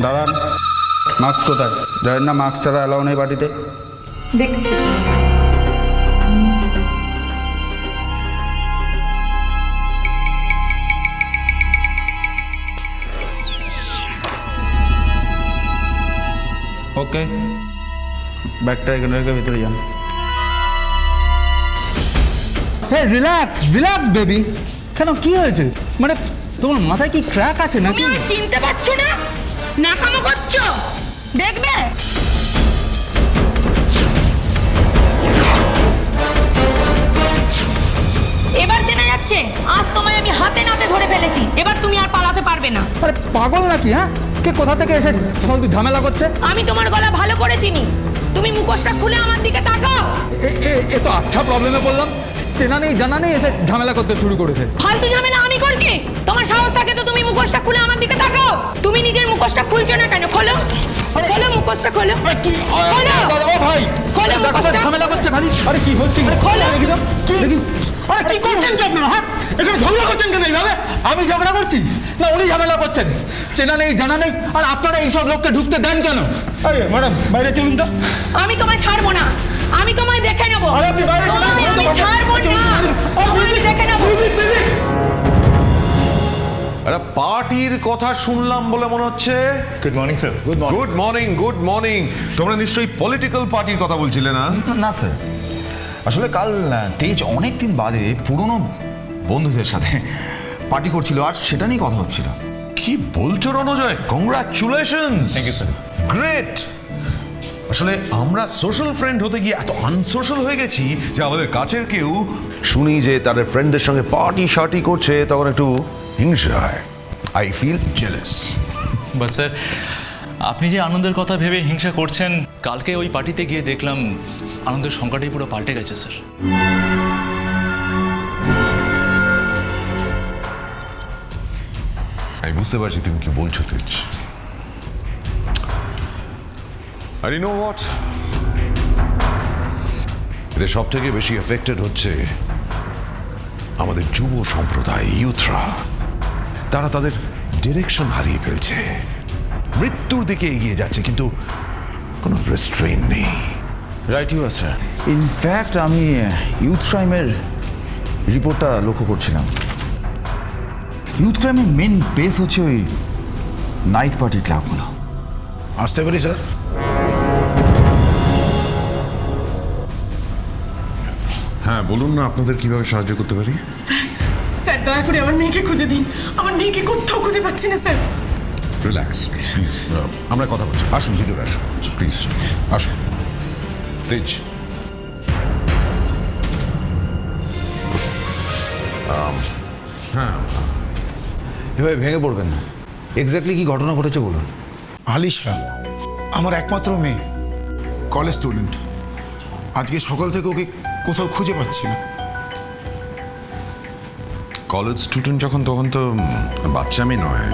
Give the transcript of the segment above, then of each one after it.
দাঁড়ান, মাস্ক কোথায়? জানেন না মাস্ক ছাড়া অ্যালাউ নেই পার্টিতে? দেখছি। ওকে, ব্যাগটা এখানে রেখে ভিতরে যান। হ্যাঁ, রিল্যাক্স রিল্যাক্স বেবি। কেন, কি হয়েছে? মানে তোমার মাথায় কি ক্র্যাক আছে তুমি নাকি? আমি চিনতে পারছো না? নাকামো করছো? দেখবে এবার চেনা যাচ্ছে। আজ তোমায় আমি হাতে নাতে ধরে ফেলেছি, এবার তুমি আর পালাতে পারবে না। আরে পাগল নাকি? হ্যাঁ, কে কোথা থেকে এসে ফালতু ঝামেলা করছে? আমি তোমার গলা ভালো করে চিনি। তুমি মুখোশটা খুলে আমার দিকে তাকাও। এ তো আচ্ছা প্রবলেমে পড়লাম। চেনা নেই জানা নেই এসে ঝামেলা করতে শুরু করেছে। ফালতু ঝামেলা আমি করছি? তোমার সাহস থাকে তো তুমি মুখোশটা খুলে আমার দিকে তাকাও। তুমি নিজের মুখোশটা খুলছো না কেন? খোলো, খোলো মুখোশটা, খোলো। ও ভাই, খোলো মুখোশটা। ঝামেলা করছে খালি। আরে কি হচ্ছে? খোলো। আরে কি করছেন কি আপনারা? হ্যাঁ, এখানে ঝগড়া করছেন কেন এইভাবে? আমি ঝগড়া করছি না উনি ঝামেলা করছেন? চেনা নেই জানা নেই আর আপনারা এইসব লোককে ঢুকতে দেন কেন? আরে ম্যাডাম বাইরে চলুন তো। আমি তোমায় ছাড়বো না, আমি তোমায় দেখে নেবো। আরে আপনি বাইরে চলুন। তোমায় আমি ছাড়বো না, তোমায় আমি দেখে নেবো। একটা পার্টির কথা শুনলাম বলে মনে হচ্ছে। Good morning sir. Good morning, good morning. তোমরা নিশ্চয়ই পলিটিক্যাল পার্টির কথা বলছিলে না? না স্যার, আসলে কাল তেজ অনেক দিন বাদে পুরনো বন্ধুদের সাথে পার্টি করছিল আর সেটা নিয়ে কথা হচ্ছিল। কি বলছো Ranjoy? Congratulations. Thank you sir. Great. আসলে আমরা সোশ্যাল ফ্রেন্ড হতে গিয়ে এত আনসোশ্যাল হয়ে গেছি যে আমাদের কাছের কেউ শুনি যে তাদের ফ্রেন্ডদের সঙ্গে পার্টি শার্টি করছে তখন একটু হিংসা হয়। I feel jealous. But sir, আপনি যে আনন্দের কথা ভেবে হিংসা করছেন, কালকে ওই পার্টিতে গিয়ে দেখলাম আনন্দের সংখ্যাটাই পুরো পাল্টে গেছে স্যার। আমি বুঝতে পারছি তুমি কি বলছো তেজ। আর ইউ নো হোয়াট, এতে সব থেকে বেশি এফেক্টেড হচ্ছে আমাদের যুব সম্প্রদায়, ইউথরা। তারা তাদের ডিরেকশন হারিয়ে ফেলছে, মৃত্যুর দিকে এগিয়ে যাচ্ছে, কিন্তু কোনো রেস্ট্রেইন নেই। Right you are sir. In fact আমি ইউথ ক্রাইমের রিপোর্টটা লক্ষ্য করছিলাম। ইউথ ক্রাইমের মেন বেস হচ্ছে ওই নাইট পার্টি ক্লাবগুলো। আসতে পারি স্যার? হ্যাঁ বলুন না, আপনাদের কিভাবে সাহায্য করতে পারি? স্যার দয়া করে আমার মেয়েকে খুঁজে দিন। আমার মেয়েকে কোথাও খুঁজে পাচ্ছি না স্যার। রিল্যাক্স প্লিজ, আমরা কথা বলছি। আসুন ভিতরে আসুন প্লিজ, আসুন। তেজ, হ্যাঁ এভাবে ভেঙে পড়বেন না। এক্স্যাক্টলি কি ঘটনা ঘটেছে বলুন। আলিশা আমার একমাত্র মেয়ে, কলেজ স্টুডেন্ট। আজকে সকাল থেকে ওকে কোথাও খুঁজে পাচ্ছি না। কলেজ স্টুডেন্ট যখন তখন তো বাচ্চা মেয়ে নয়।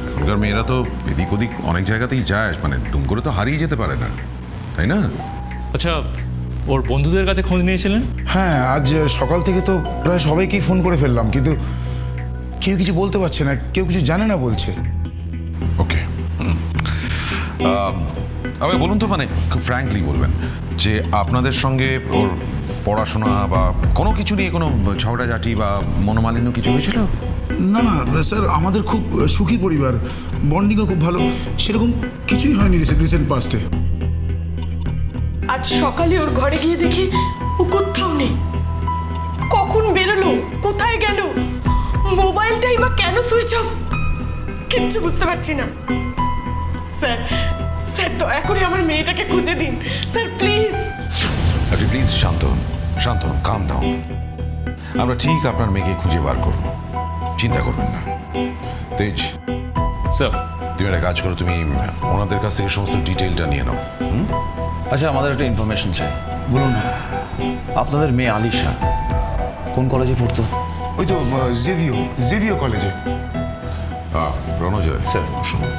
এখনকার মেয়েরা তো এদিক ওদিক অনেক জায়গাতেই যায়, মানে দুম করে তো হারিয়ে যেতে পারে না, তাই না? আচ্ছা, ওর বন্ধুদের কাছে খোঁজ নিয়েছিলেন? হ্যাঁ, আজ সকাল থেকে তো প্রায় সবাইকেই ফোন করে ফেললাম, কিন্তু কেউ কিছু বলতে পারছে না, কেউ কিছু জানে না বলছে। ওকে, আবার বলুন তো, মানে খুব ফ্র্যাঙ্কলি বলবেন যে আপনাদের সঙ্গে ওর পড়াশোনা বা কোনো কিছু নিয়ে কোনো ঝগড়াঝাটি বা মনোমালিন্য কিছু হয়েছিল? না না স্যার, আমাদের খুব সুখী পরিবার, বন্ডিংও খুব ভালো, সেরকম কিছুই হয়নি রিসেন্ট পাস্টে। আজ সকালে ওর ঘরে গিয়ে দেখি ও কোথাও নেই। কখন বেরোলো, কোথায় গেল, মোবাইলটাই বা কেন সুইচ অফ, কিচ্ছু বুঝতে পারছি না। স্যার স্যার দয়া করে আমার মেয়েটাকে খুঁজে দিন স্যার, প্লিজ। আপনি প্লিজ শান্ত হন, শান্ত হন, কাম ডাউন। আমরা ঠিক আপনার মেয়েকে খুঁজে বার করব, চিন্তা করবেন না। তেজ স্যার, তুমি একটা কাজ করো, তুমি ওনাদের কাছ থেকে সমস্ত ডিটেলটা নিয়ে নাও। আচ্ছা, আমাদের একটা ইনফরমেশন চাই। বলুন না, আপনাদের মেয়ে আলিশা কোন কলেজে পড়তো? ওই তো জেভিও কলেজে। রণজয় স্যার, শুনুন,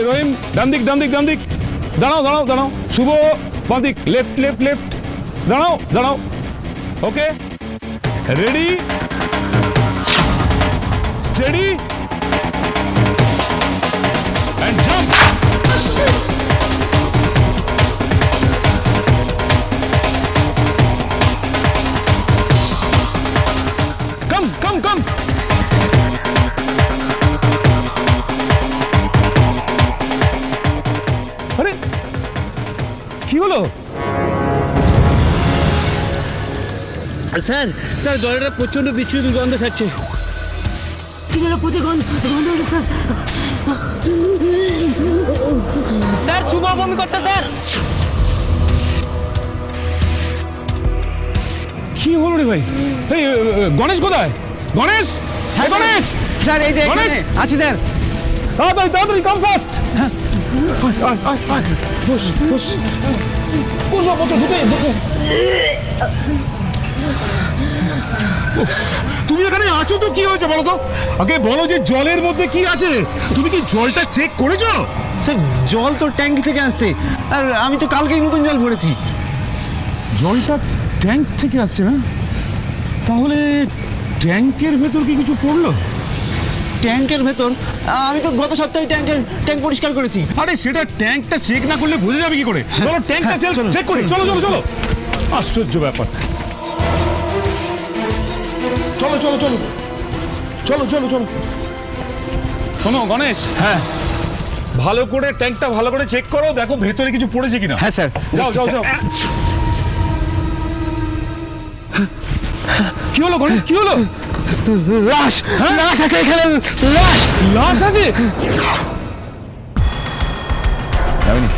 রহিম ডান দিক ডান দিক ডান দিক, দাঁড়াও দাঁড়াও দাঁড়াও, শুভ বাঁ দিক, লেফট লেফট লেফট, দাঁড়াও দাঁড়াও, okay ready steady and jump. Come, come, come! আরে কি হলো? স্যার স্যার জলের প্রচন্ড বিচ্ছুরি দুর্গন্ধ ছাড়ছে। কি যেন প্রচুর গন্ধ হচ্ছে স্যার। স্যার শুভ বমি করছে স্যার। কি হলো রে ভাই? এই গণেশ কোথায়? গণেশ, হ্যাঁ গণেশ স্যার এই যে গণেশ! আছি স্যার। তাড়াতাড়ি তাড়াতাড়ি কাম ফাস্ট। বস বস বস, বস ঢুকে ঢুকে। উফ, তুমি এখানে আছো তো কি হয়েছে বলো তো? আগে বলো যে জলের মধ্যে কি আছে। তুমি কি জলটা চেক করেছো? স্যার জল তো ট্যাঙ্ক থেকে আসছে, আর আমি তো কালকেই নতুন জল ভরেছি। জলটা ট্যাঙ্ক থেকে আসছে না? তাহলে ট্যাঙ্কের ভেতর কি কিছু পড়লো? ট্যাঙ্কের ভেতর আমি তো গত সপ্তাহে ট্যাঙ্ক পরিষ্কার করেছি। আরে সেটা ট্যাঙ্কটা চেক না করলে বোঝা যাবে কি করে? চলো ট্যাঙ্কটা চেক করি, চলো চলো চলো। আশ্চর্য ব্যাপার। চলো চলো চলো চলো চলো চলো। শোনো গণেশ, হ্যাঁ ভালো করে ট্যাঙ্কটা ভালো করে চেক করো, দেখো ভেতরে কিছু পড়েছে কিনা। হ্যাঁ স্যার। যাও যাও যাও। কি হলো গণেশ, কি হলো? লাশ হ্যাঁ? লাশ আছে এখানে, লাশ লাশ আছে? যাবেনি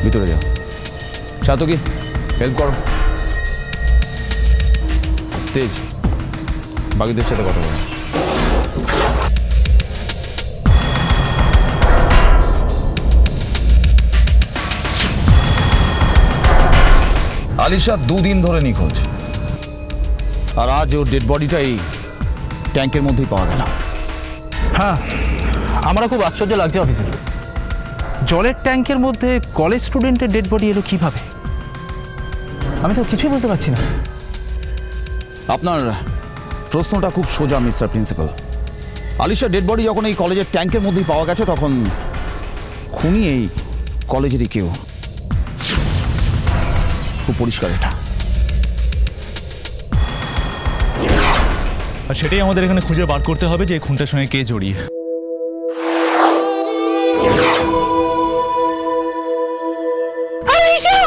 ভিতরে যাও, সাতকি হেল্প করো, তেজ বাকিদের সাথে কথা বলো। আলিশা 2 দিন ধরে নিখোঁজ, আর আজ ওর ডেড বডিটাই ট্যাঙ্কের মধ্যেই পাওয়া গেল। হ্যাঁ, আমরা খুব আশ্চর্য লাগছে অফিসার। জলের ট্যাঙ্কের মধ্যে কলেজ স্টুডেন্টের ডেড বডি এলো কিভাবে? আমি তো কিছুই বুঝতে পারছি না। আপনার প্রশ্নটা খুব সোজা মিস্টার প্রিন্সিপাল। আলিশার ডেড বডি যখন এই কলেজের ট্যাঙ্কের মধ্যেই পাওয়া গেছে, তখন খুনি এই কলেজেরই কেউ। খুব পরিষ্কার এটা। আর সেটাই আমাদের এখানে খুঁজে বার করতে হবে যে এই খুনটার সঙ্গে কে জড়িয়ে। আলিশা!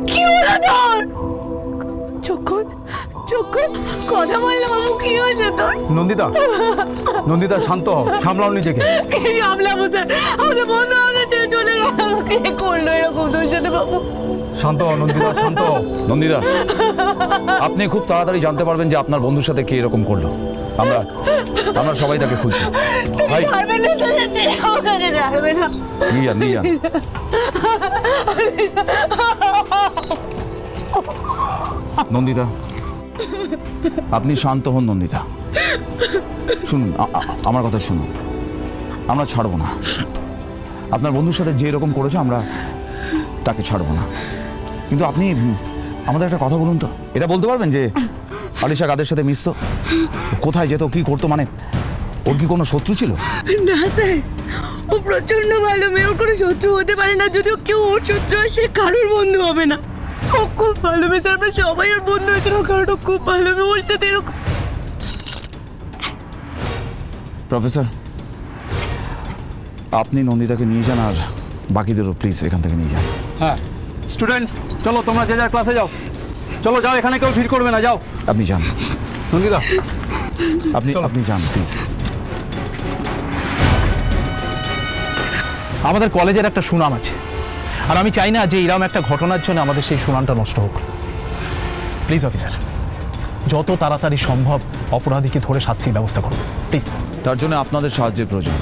কি হলো তোর? চোখ কথা বললে বাবু, কি হয়েছে তোর? নন্দিতা, নন্দিতা শান্ত হও, সামলাও নিজেকে। কি সামলাবো স্যার? আমাদের বন্ধু আমাদের ছেড়ে চলে গেল। কে করলো এরকম তোর সাথে বাবু? শান্ত হও নন্দিতা, শান্ত হও। নন্দিতা, আপনি খুব তাড়াতাড়ি জানতে পারবেন যে আপনার বন্ধুর সাথে কে এরকম করলো। আমরা সবাই তাকে খুঁজছি। ভাই ছাড়বেন না স্যার, ছেড়ে আমাকে ছাড়বে না। নিয়ে যান নিয়ে যান। নন্দিতা, আপনি শান্ত হন নন্দিতা। শুনুন, আমার কথা শুনুন। আমরা ছাড়বো না। আপনার বন্ধুর সাথে যে এরকম করেছে আমরা তাকে ছাড়বো না। কিন্তু আপনি আমাদের একটা কথা বলুন তো, এটা বলতে পারবেন যে আলিশা কাদের সাথে মিশতো, কোথায় যেত, কি করতো, মানে ওর কি কোনো শত্রু ছিল? না স্যার, ও প্রচন্ড ভালো মেয়ে, ওর কোনো শত্রু হতে পারে না। যদিও কেউ ওর শত্রু হয়, সে কারোর বন্ধু হবে না। ও খুব ভালো মেয়ে স্যার, আমরা সবাই ওর বন্ধু হয়েছিল, কারণ ও খুব ভালো মেয়ে। ওর সাথে এরকম। প্রফেসর, আপনি নন্দিতাকে নিয়ে যান, আর বাকিদেরও প্লিজ এখান থেকে নিয়ে যান। হ্যাঁ স্টুডেন্টস, চলো তোমরা যে যার ক্লাসে যাও। চলো যাও, এখানে কেউ ভিড় করবে না, যাও। আপনি যান নন্দিতা, আপনি যান প্লিজ। আমাদের কলেজের একটা সুনাম আছে, আর আমি চাই না যে এরকম একটা ঘটনার জন্য আমাদের সেই সুনামটা নষ্ট হোক। প্লিজ অফিসার, যত তাড়াতাড়ি সম্ভব অপরাধীকে ধরে শাস্তির ব্যবস্থা করুন প্লিজ। তার জন্য আপনাদের সাহায্যের প্রয়োজন।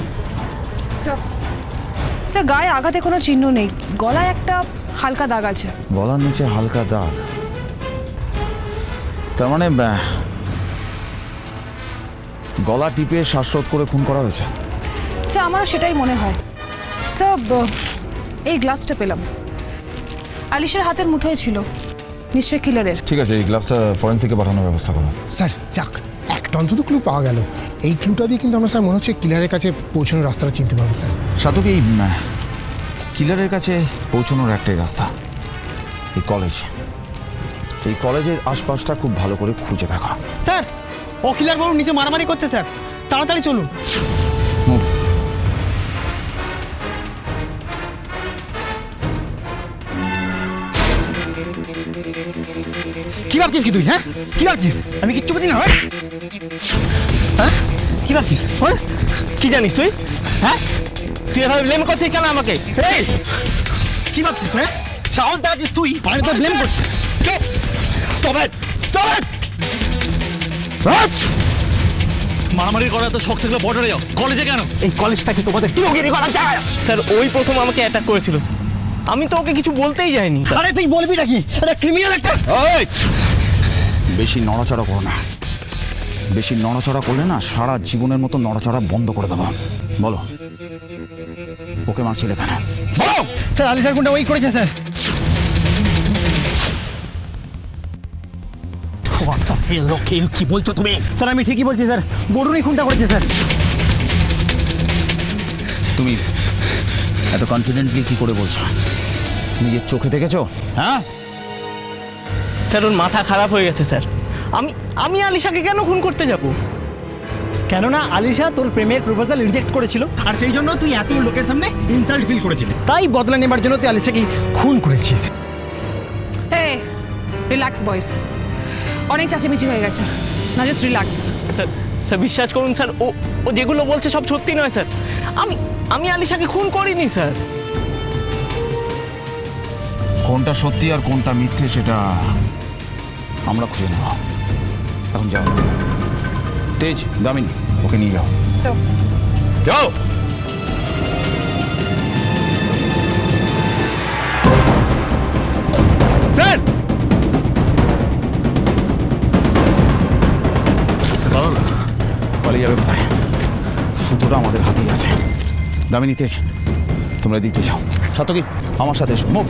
স্যার গায়ে আঘাতে কোনো চিহ্ন নেই, গলায় একটা হালকা দাগ আছে। গলার নিচে হালকা দাগ, তার মানে গলা টিপে শ্বাসরোধ করে খুন করা হয়েছে। স্যার আমারও সেটাই মনে হয়। স্যার এই গ্লাভসটা পেলাম, আলিশের হাতের মুঠোয় ছিল, নিশ্চয়ই কিলারের। ঠিক আছে, এই গ্লাভসটা ফরেন্সিকে পাঠানোর ব্যবস্থা করুন। স্যার যাক, একটা অন্তত ক্লু পাওয়া গেল। এই ক্লুটা দিয়ে কিন্তু আমরা স্যার মনে হচ্ছে কিলারের কাছে পৌঁছানোর রাস্তাটা চিনতে পারবো স্যার। সাধক, এই কিলারের কাছে পৌঁছানোর একটাই রাস্তা, এই কলেজ। এই কলেজের আশপাশটা খুব ভালো করে খুঁজে দেখা। স্যার ও কিলার বাবু নিচে মারামারি করছে স্যার, তাড়াতাড়ি চলুন। মুভ। কি ভাবছিস কি তুই? হ্যাঁ কি ভাবছিস? আমি কিচ্ছু বুঝি না। হ্যাঁ কি ভাবছিস? কি জানিস তুই? হ্যাঁ তুই এভাবে ব্লেম করছিস কেন আমাকে? এই কি ভাবছিস? হ্যাঁ সাহস দেখাচ্ছিস তুই? আমি তো ব্লেম করছিস। Stop it, stop it. মারামারি করা তো শখ থাকলে বর্ডারে যাও, কলেজে কেন? এই কলেজটাকে তোমাদের কিরগিরি করার জায়গা। স্যার ওই প্রথম আমাকে অ্যাটাক করেছিল স্যার, আমি তো ওকে কিছু বলতেই যাইনি। আরে তুই বলবি নাকি? এটা ক্রিমিনাল একটা। বেশি নড়াচড়া করো না, বেশি নড়াচড়া করলে না সারা জীবনের মতো নড়াচড়া বন্ধ করে দেবো। বলো ওকে মারছিলে কেন? বলো। স্যার আলি স্যার কোনটা ওই করেছে স্যার। কি বলছো তুমি? স্যার আমি ঠিকই বলছি স্যার, বরুণই খুনটা করেছে স্যার। তুমি এত কনফিডেন্টলি কি করে বলছো? নিজের চোখে দেখেছো? হ্যাঁ স্যার ওর মাথা খারাপ হয়ে গেছে স্যার। আমি আলিশাকে কেন খুন করতে যাব? কেননা আলিশা তোর প্রেমের প্রপোজাল রিজেক্ট করেছিল, আর সেই জন্য তুই এত লোকের সামনে ইনসাল্ট ফিল করেছিলি, তাই বদলা নেবার জন্য তুই আলিশাকে খুন করেছিস। হে রিল্যাক্স বয়েস, অনেক চাচিমিচি হয়ে গেছে, না জাস্ট রিল্যাক্স। স্যার স্যার বিশ্বাস করুন স্যার, ও যেগুলো বলছে সব সত্যি নয় স্যার। আমি আলিশাকে খুন করিনি স্যার। কোনটা সত্যি আর কোনটা মিথ্যে সেটা আমরা খুঁজে নেব। এখন যাও, তেজ, দামিনী, ওকে নিয়ে যাও। সো যাও। স্যার পালিয়ে যাবে কোথায়? সুতোটা আমাদের হাতেই আছে। দামিনী, তেজ, তোমরা দিতে যাও। সাতকি আমার সাথে এসো, মুভ।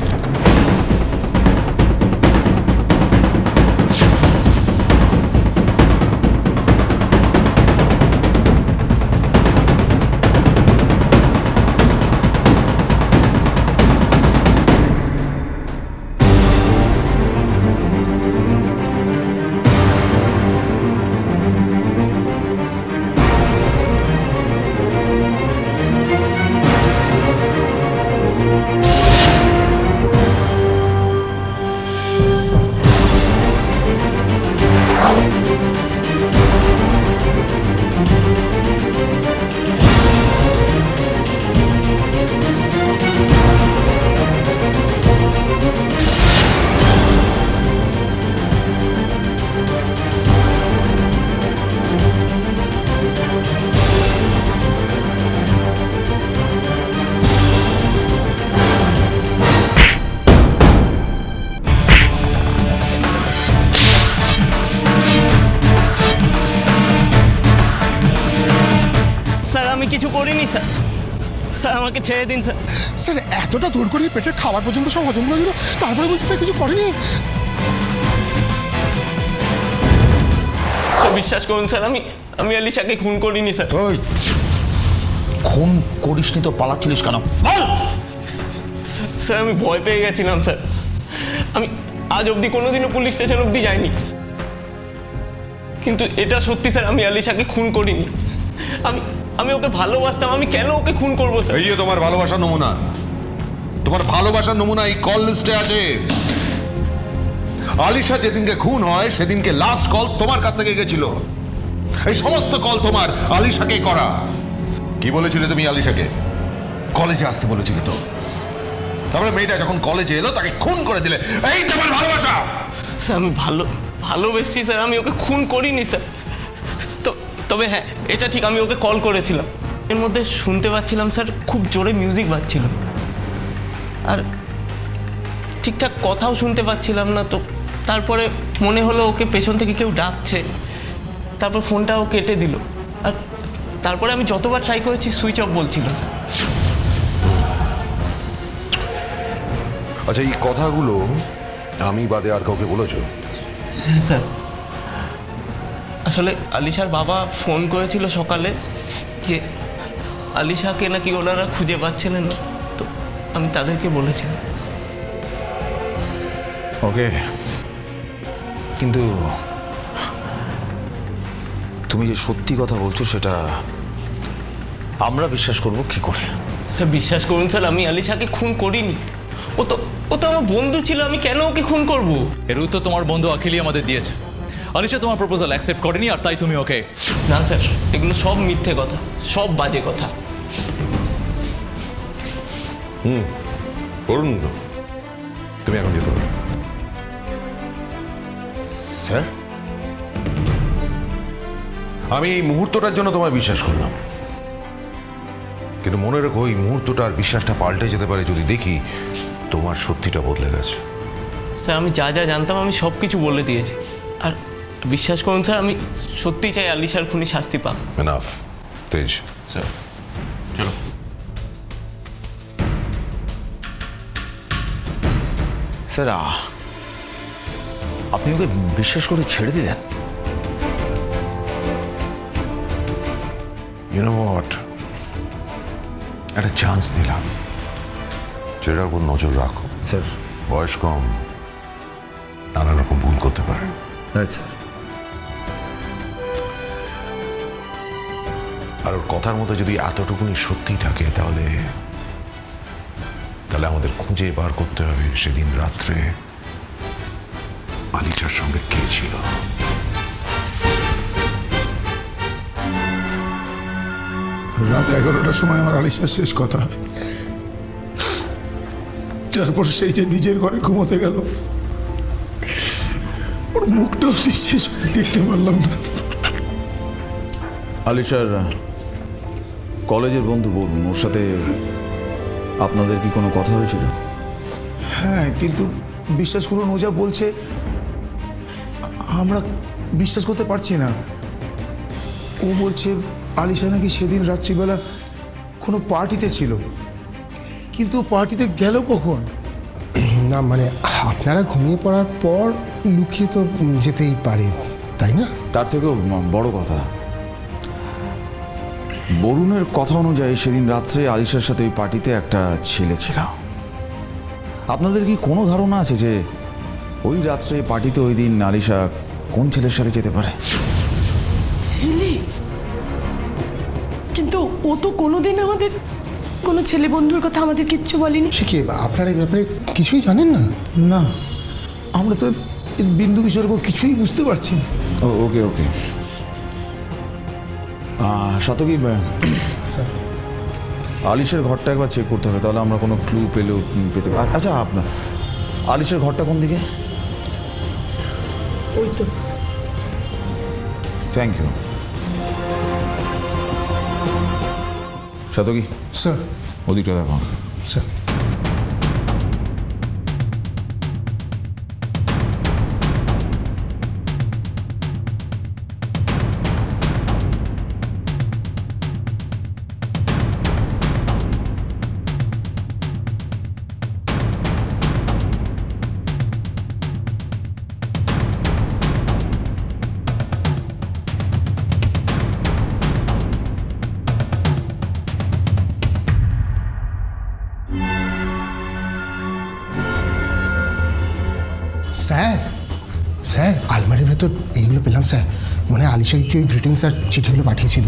আমি কিছু করিনি স্যার, স্যার আমাকে ছেড়ে দিন স্যার। স্যার এতটা দূর করে পেটের খাবার পর্যন্ত সব হজম করে দিল, তারপরে বলছি স্যার কিছু করেনি। স্যার বিশ্বাস করুন স্যার, আমি আলিশাকে খুন করিনি স্যার। ওই খুন করিসনি তো পালাচ্ছিলিস কেন? বল। স্যার আমি ভয় পেয়ে গেছিলাম স্যার, আমি আজ অবধি কোনোদিনও পুলিশ স্টেশন অবধি যাইনি, কিন্তু এটা সত্যি স্যার, আমি আলিশাকে খুন করিনি। আমি ওকে ভালোবাসতাম, আমি কেন ওকে খুন করবো স্যার? এই যে তোমার ভালোবাসার নমুনা, তোমার ভালোবাসার নমুনা এই কল লিস্টে আছে। আলিশা যেদিনকে খুন হয় সেদিনকে লাস্ট কল তোমার কাছ থেকে গেছিল। এই সমস্ত কল তোমার আলিশাকে করা। কি বলেছিলে তুমি আলিশাকে? কলেজে আসতে বলেছিলে তো। তারপরে মেয়েটা যখন কলেজে এলো তাকে খুন করে দিলে। এই তোমার ভালোবাসা। স্যার আমি ভালোবেসেছি স্যার, আমি ওকে খুন করিনি স্যার। তবে হ্যাঁ এটা ঠিক, আমি ওকে কল করেছিলাম, এর মধ্যে শুনতে পাচ্ছিলাম স্যার খুব জোরে মিউজিক বাজছিল, আর ঠিকঠাক কথাও শুনতে পাচ্ছিলাম না। তো তারপরে মনে হলো ওকে পেছন থেকে কেউ ডাকছে, তারপর ফোনটাও কেটে দিল। আর তারপরে আমি যতবার ট্রাই করেছি সুইচ অফ বলছিল স্যার। আচ্ছা, এই কথাগুলো আমি বাদে আর কাউকে বলেছো? হ্যাঁ স্যার, আসলে আলিশার বাবা ফোন করেছিল সকালে যে আলিশাকে নাকি ওনারা খুঁজে পাচ্ছিলেন না, তো আমি তাদেরকে বলেছিলাম। ওকে, কিন্তু তুমি যে সত্যি কথা বলছো সেটা আমরা বিশ্বাস করব কি করে? স্যার বিশ্বাস করুন স্যার, আমি আলিশাকে খুন করিনি। ও তো আমার বন্ধু ছিল, আমি কেন ওকে খুন করব? এর উত্তর তোমার বন্ধু আখিলই আমাদের দিয়েছে। আলিশা তোমার প্রপোজাল অ্যাকসেপ্ট করেনি, আর তাই তুমি ওকে। না স্যার, এগুলো সব মিথ্যে কথা, সব বাজে কথা। বলুন তো, তুমি এখন যেতে পারো। স্যার, আমি এই মুহূর্তটার জন্য তোমায় বিশ্বাস করলাম, কিন্তু মনে রেখো এই মুহূর্তটা আর বিশ্বাসটা পাল্টে যেতে পারে যদি দেখি তোমার সত্যিটা বদলে গেছে। স্যার আমি যা যা জানতাম আমি সব কিছু বলে দিয়েছি, আর বিশ্বাস করুন স্যার, আমি সত্যিই চাই আলিশার খুনি শাস্তি পাক। এনাফ তেজ। স্যার চলো। স্যার, আপনি ওকে বিশ্বাস করে ছেড়ে দিলেন? You know what? একটা চান্স দিলাম, যেটার উপর নজর রাখো। স্যার, বয়স কম, নানা রকম ভুল করতে পারে। Right sir. আর ওর কথার মধ্যে যদি এতটুকুনি সত্যি থাকে তাহলে আমাদের খুঁজে বার করতে হবে সেদিন রাত্রে আলিশার সঙ্গে কে ছিল। রাত 11টার সময় আমার আলিশার শেষ কথা হয়। তারপর সেই যে নিজের ঘরে ঘুমোতে গেল, ওর মুখটাও শেষ দেখতে পারলাম না। আলিশার কলেজের বন্ধু বলুন, ওর সাথে আপনাদের কি কোনো কথা হয়েছিল? হ্যাঁ, কিন্তু বিশ্বাস করুন, ও যা বলছে আমরা বিশ্বাস করতে পারছি না। ও বলছে আলিশা নাকি সেদিন রাত্রিবেলা কোনো পার্টিতে ছিল, কিন্তু পার্টিতে গেল কখন? না মানে আপনারা ঘুমিয়ে পড়ার পর লুকিয়ে তো যেতেই পারে, তাই না? তার থেকেও বড় কথা, বরুণের কথা অনুযায়ী সেদিন রাত্রে আলিশার সাথে ওই পার্টিতে একটা ছেলে ছিল। আপনাদের কি কোনো ধারণা আছে যে ওই রাত্রে পার্টিতে ওই দিন আলিশা কোন ছেলের সাথে যেতে পারে? ছেলে? কিন্তু ও তো কোনোদিন আমাদের কোনো ছেলে বন্ধুর কথা আমাদের কিচ্ছু বলেনি। সে কি, আপনারা এই ব্যাপারে কিছুই জানেন না? না, আমরা তো বিন্দু বিসর্গ কিছুই বুঝতে পারছি না। ওকে ওকে, শতকী স্যার, আলিশের ঘরটা একবার চেক করতে হবে, তাহলে আমরা কোনো ক্লু পেতে পারি। আচ্ছা, আপনার আলিশের ঘরটা কোন দিকে? ওই তো। Thank you. শতকী স্যার। ওদিকটা দেখো। স্যার। স্যার, স্যার আলমারির ভেতর এইগুলো পেলাম স্যার। মনে হয় আলিশা কি ওই গ্রিটিংস আর চিঠিগুলো পাঠিয়েছিল।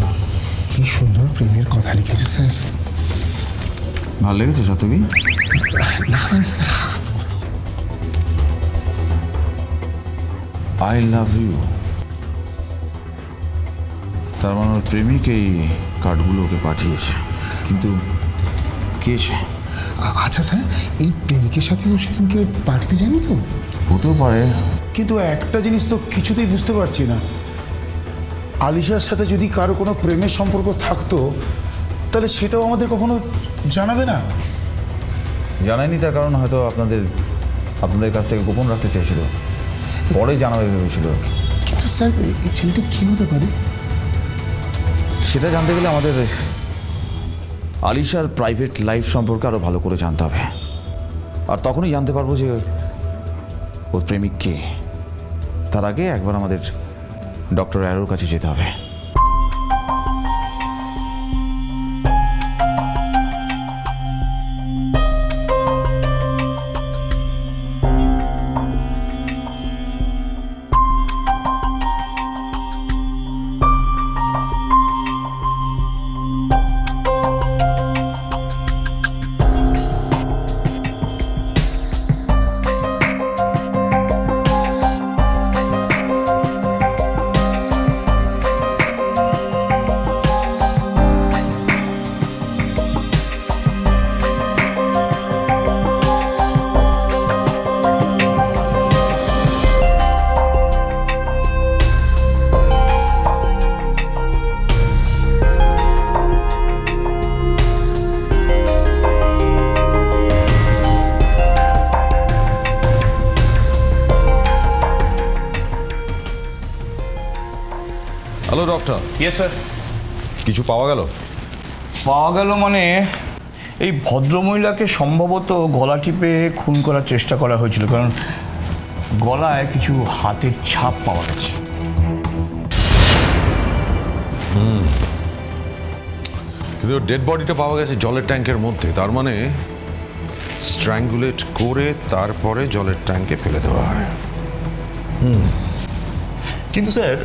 কি সুন্দর প্রেমের কথা লিখেছে স্যার। ভালো লেগেছে শতকী? না মানে স্যার, আই লাভ ইউ। তার মানে ওর প্রেমিক এই কার্ডগুলো ওকে পাঠিয়েছে, কিন্তু কে সে? আচ্ছা স্যার, এই প্রেমিকের সাথে ও সেদিনকে পার্টিতে যায়নি তো? হতেও পারে, কিন্তু একটা জিনিস তো কিছুতেই বুঝতে পারছি না, আলিশার সাথে যদি কারো কোনো প্রেমের সম্পর্ক থাকতো তাহলে সেটাও আমাদের কখনো জানাবে না। জানায়নি, তার কারণ হয়তো আপনাদের কাছ থেকে গোপন রাখতে চেয়েছিল, পরে জানাবে ভেবেছিল। কিন্তু স্যার এই ছেলেটি কী হতে পারে? সেটা জানতে গেলে আমাদের আলিশার প্রাইভেট লাইফ সম্পর্কে আরও ভালো করে জানতে হবে, আর তখনই জানতে পারবো যে ওর প্রেমিক কে। তার আগে একবার আমাদের ডক্টর অ্যারোর কাছে যেতে হবে। Hello doctor. Yes sir. কিছু পাওয়া গেল? পাওয়া গেল মানে এই ভদ্রমহিলাকে সম্ভবত গলা টিপে খুন করার চেষ্টা করা হয়েছিল, কারণ গলায় কিছু হাতের ছাপ পাওয়া গেছে। কিন্তু ডেড বডিটা পাওয়া গেছে জলের ট্যাঙ্কের মধ্যে, তার মানে স্ট্র্যাঙ্গুলেট করে তারপরে জলের ট্যাঙ্কে ফেলে দেওয়া হয়। কিন্তু স্যার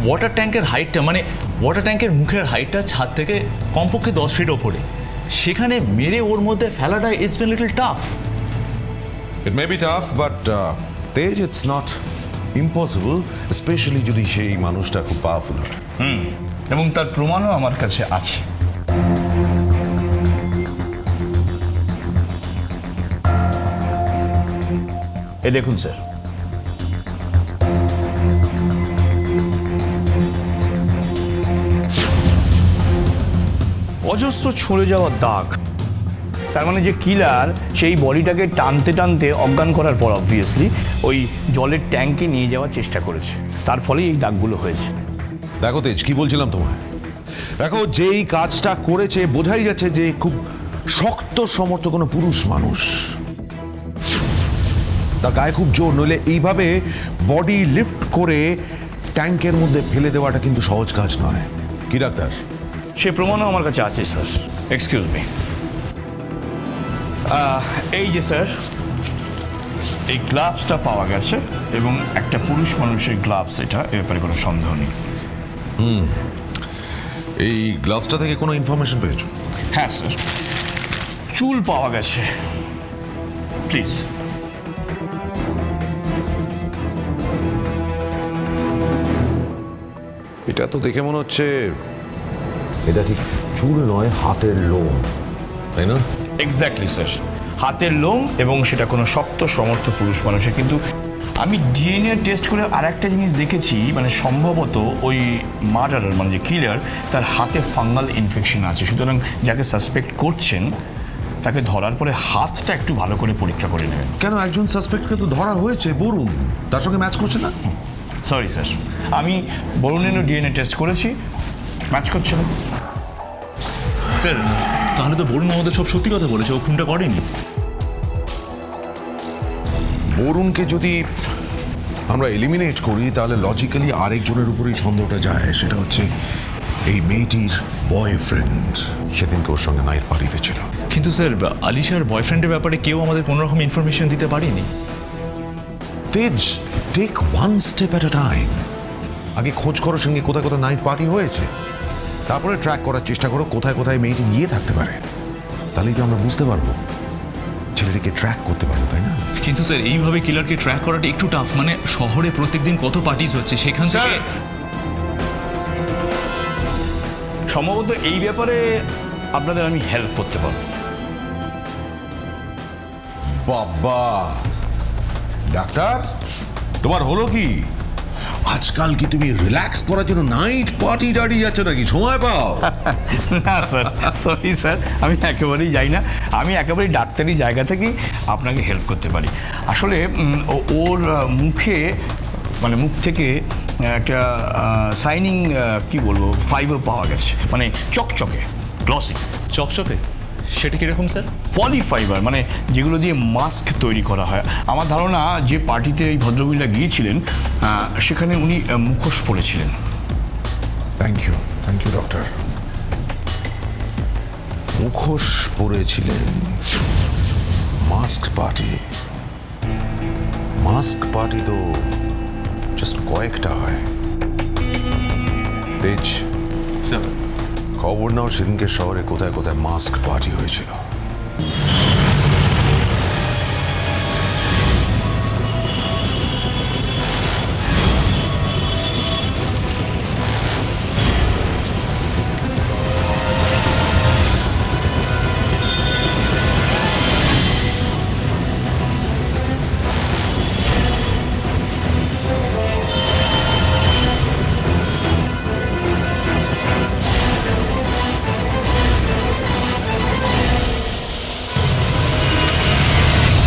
ওয়াটার ট্যাঙ্কের হাইটটা, মানে ওয়াটার ট্যাঙ্কের মুখের হাইটটা ছাদ থেকে কমপক্ষে 10 ফিট ওপরে, সেখানে মেরে ওর মধ্যে ফেলাটা it's been little tough. It may be tough, but তেজ ইটস নট ইম্পসিবল, স্পেশালি যদি সেই মানুষটা খুব পাওয়ারফুল হয়। এবং তার প্রমাণও আমার কাছে আছে। এ দেখুন স্যার, অজস্র ছুঁড়ে যাওয়ার দাগ। তার মানে যে কিলার সেই বডিটাকে টানতে টানতে অজ্ঞান করার পর অবভিয়াসলি ওই জলের ট্যাঙ্কে নিয়ে যাওয়ার চেষ্টা করেছে, তার ফলেই এই দাগগুলো হয়েছে। দেখো তেজ, কি বলছিলাম তোমায়, দেখো যেই কাজটা করেছে বোঝাই যাচ্ছে যে খুব শক্ত সমর্থ কোনো পুরুষ মানুষ, তার গায়ে খুব জোর, নইলে এইভাবে বডি লিফট করে ট্যাঙ্কের মধ্যে ফেলে দেওয়াটা কিন্তু সহজ কাজ নয়। কি ডাক্তার? সে প্রমাণও আমার কাছে আছে স্যার। এক্সকিউজ মি, এই যে স্যার এই গ্লাভসটা পাওয়া গেছে এবং একটা পুরুষ মানুষের গ্লাভস, এটা এ ব্যাপারে কোনো সন্দেহ নেই। এই গ্লাভসটা থেকে কোনো ইনফরমেশন পেয়েছো? হ্যাঁ স্যার, চুল পাওয়া গেছে। প্লিজ। এটা তো দেখে মনে হচ্ছে এটা ঠিক চুল নয়, হাতের লোম, তাই না? এক্স্যাক্টলি স্যার, হাতের লোম, এবং সেটা কোনো শক্ত সমর্থ পুরুষ মানুষের। কিন্তু আমি ডিএনএ টেস্ট করে আর একটা জিনিস দেখেছি, মানে সম্ভবত ওই মার্ডারার মানে যে কিলার, তার হাতে ফাঙ্গাল ইনফেকশন আছে। সুতরাং যাকে সাসপেক্ট করছেন তাকে ধরার পরে হাতটা একটু ভালো করে পরীক্ষা করে নেবেন। কেন? একজন সাসপেক্টকে তো ধরা হয়েছে, বরুণ, তার সঙ্গে ম্যাচ করছে না? সরি স্যার, আমি বরুণেরও ডিএনএ টেস্ট করেছি, ম্যাচ করছে না। স্যার তাহলে তো বরুণ আমাদের সব সত্যি কথা বলেছে, ও খুনটা করেনি। বরুণকে যদি আমরা এলিমিনেট করি তাহলে লজিক্যালি আরেকজনের উপরেই সন্দেহটা যায়, সেটা হচ্ছে এই মেয়েটির বয়ফ্রেন্ড। সেদিনকে ওর সঙ্গে নাইট পার্টিতে ছিল। কিন্তু স্যার আলিশার বয়ফ্রেন্ডের ব্যাপারে কেউ আমাদের কোনো রকম ইনফরমেশন দিতে পারেনি। Tej, take one step at a time. আগে খোঁজ করো সঙ্গে কোথায় কোথায় নাইট পার্টি হয়েছে, তারপরে ট্র্যাক করার চেষ্টা করো কোথায় কোথায় মেয়েটি গিয়ে থাকতে পারে। তাহলেই তো আমরা বুঝতে পারবো, ছেলেটিকে ট্র্যাক করতে পারবো, তাই না? কিন্তু স্যার এইভাবে কিলারকে ট্র্যাক করাটা একটু টাফ। মানে শহরে প্রত্যেকদিন কত পার্টিজ হচ্ছে, সেখান থেকে সম্ভবত এই ব্যাপারে আপনাদের আমি হেল্প করতে পারবো। বাবা ডাক্তার, তোমার হলো কি? আজকাল কি তুমি রিল্যাক্স করার জন্য নাইট পার্টি টার্টি যাচ্ছ নাকি? সময় পাও না স্যার, সরি স্যার, আমি একেবারেই যাই না। আমি একেবারেই ডাক্তারি জায়গা থেকেই আপনাকে হেল্প করতে পারি। আসলে ওর মুখে, মানে মুখ থেকে একটা সাইনিং কি বলবো ফাইবার পাওয়া গেছে, মানে চকচকে গ্লসি। চকচকে সেটা কীরকম স্যার? পলি ফাইবার, মানে যেগুলো দিয়ে মাস্ক তৈরি করা হয়। আমার ধারণা যে পার্টিতে এই ভদ্রমহিলা গিয়েছিলেন সেখানে উনি মুখোশ পরেছিলেন। Thank you doctor. মুখোশ পরেছিলেন, মাস্ক পার্টি তো জাস্ট কয়েকটা হয়। তেজ, খবর নাও সেদিনকে শহরে কোথায় কোথায় মাস্ক পার্টি হয়েছিল।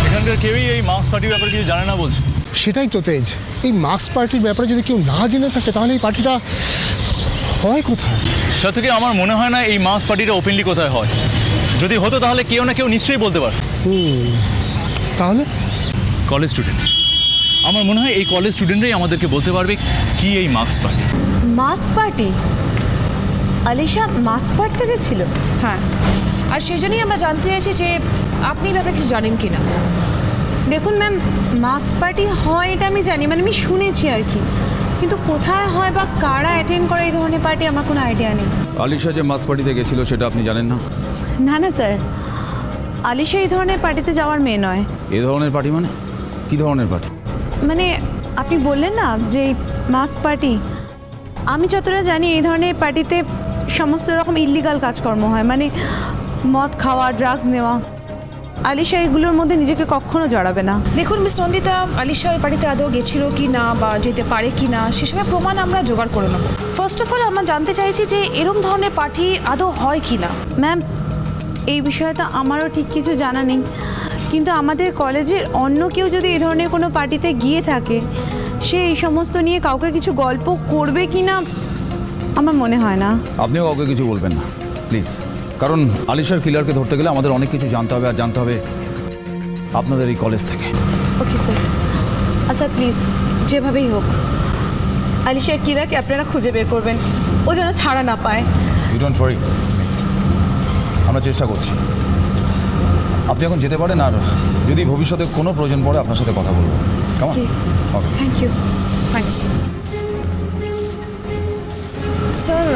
এখানকার কেউই এই মাস্ক পার্টির ব্যাপারে কিছু জানে না বলছে। সেটাই তো তেজ, এই মাস্ক পার্টির ব্যাপারে যদি কেউ না জেনে থাকে তাহলে এই পার্টিটা হয় কোথায়? সে থেকে আমার মনে হয় না এই মাস্ক পার্টিটা ওপেনলি কোথায় হয়। যদি হতো তাহলে কেউ না কেউ নিশ্চয়ই বলতে পারে। তাহলে কলেজ স্টুডেন্ট, আমার মনে হয় এই কলেজ স্টুডেন্টরাই আমাদেরকে বলতে পারবে কি এই mask party. Mask party? Alisha mask পার্টিতে গেছিল? হ্যাঁ, আর সেই জন্যই আমরা জানতে চাইছি যে আপনি এই ব্যাপারে কিছু জানেন কি না। দেখুন ম্যাম, মাস্ক পার্টি হয় এটা আমি জানি, মানে আমি শুনেছি আর কি, কিন্তু কোথায় হয় বা কারা অ্যাটেন্ড করে এই ধরনের পার্টি আমার কোনো আইডিয়া নেই। আলিশা যে মাস্ক পার্টিতে গেছিল সেটা আপনি জানেন না? না না স্যার, আলিশা এই ধরনের পার্টিতে যাওয়ার মেয়ে নয়। এই ধরনের পার্টি মানে কি ধরনের পার্টি? মানে আপনি বললেন না যে মাস্ক পার্টি, আমি যতটা জানি এই ধরনের পার্টিতে সমস্ত রকম ইল্লিগাল কাজকর্ম হয়, মানে মদ খাওয়া, ড্রাগস নেওয়া। আলিশা এগুলোর মধ্যে নিজেকে কখনো জড়াবে না। দেখুন মিস নন্দিতা, আলিশা ওই পার্টিতে আদৌ গেছিল কি না বা যেতে পারে কি না সেসবের প্রমাণ আমরা জোগাড় করে নেব। ফার্স্ট অফ অল আমরা জানতে চাইছি যে এরম ধরনের পার্টি আদৌ হয় কি না। ম্যাম, এই বিষয়ে তো আমারও ঠিক কিছু জানা নেই, কিন্তু আমাদের কলেজের অন্য কেউ যদি এই ধরনের কোনো পার্টিতে গিয়ে থাকে, সে এই সমস্ত নিয়ে কাউকে কিছু গল্প করবে কি না আমার মনে হয় না। আপনিও কাউকে কিছু বলবেন না প্লিজ, কারণ আলিশার কিলারকে ধরতে গেলে আমাদের অনেক কিছু জানতে হবে, আর জানতে হবে আপনাদের এই কলেজ থেকে। Okay sir. আচ্ছা প্লিজ, যেভাবেই হোক আলিশার কিলারকে আপনারা খুঁজে বের করবেন, ও যেন ছাড়া না পায়। ইউ ডোন্ট ওয়ারি মিস, আমরা চেষ্টা করছি। আপনি এখন যেতে পারেন, আর যদি ভবিষ্যতে কোনো প্রয়োজন পড়ে আপনার সাথে কথা বলবো। কেমন? Okay, thank you. Thanks sir.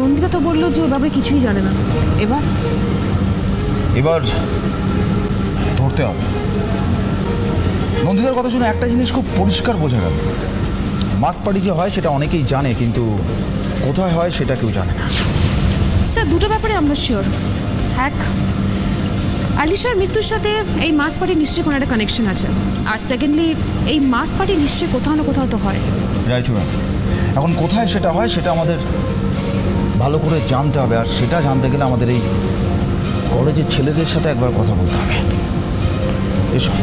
Nandita তো বললো যে ওভাবে কিছুই জানে না। এবার ধরতে হবে। নন্দিতার কথা শুনে একটা জিনিস খুব পরিষ্কার বোঝা গেল, মাস্ক পার্টি যে হয় সেটা অনেকেই জানে, কিন্তু কোথায় হয় সেটা কেউ জানে না। স্যার দুটো ব্যাপারে আমরা শিওর। এক, আলিশার মৃত্যুর সাথে এই মাস্ক পার্টির নিশ্চয়ই কোনো একটা কানেকশন আছে, আর সেকেন্ডলি এই মাস্ক পার্টি নিশ্চয়ই কোথাও না কোথাও তো হয়। রাইট ম্যাম, এখন কোথায় সেটা হয় সেটা আমাদের ভালো করে জানতে হবে, আর সেটা জানতে গেলে আমাদের এই কলেজের ছেলেদের সাথে একবার কথা বলতে হবে। এসো।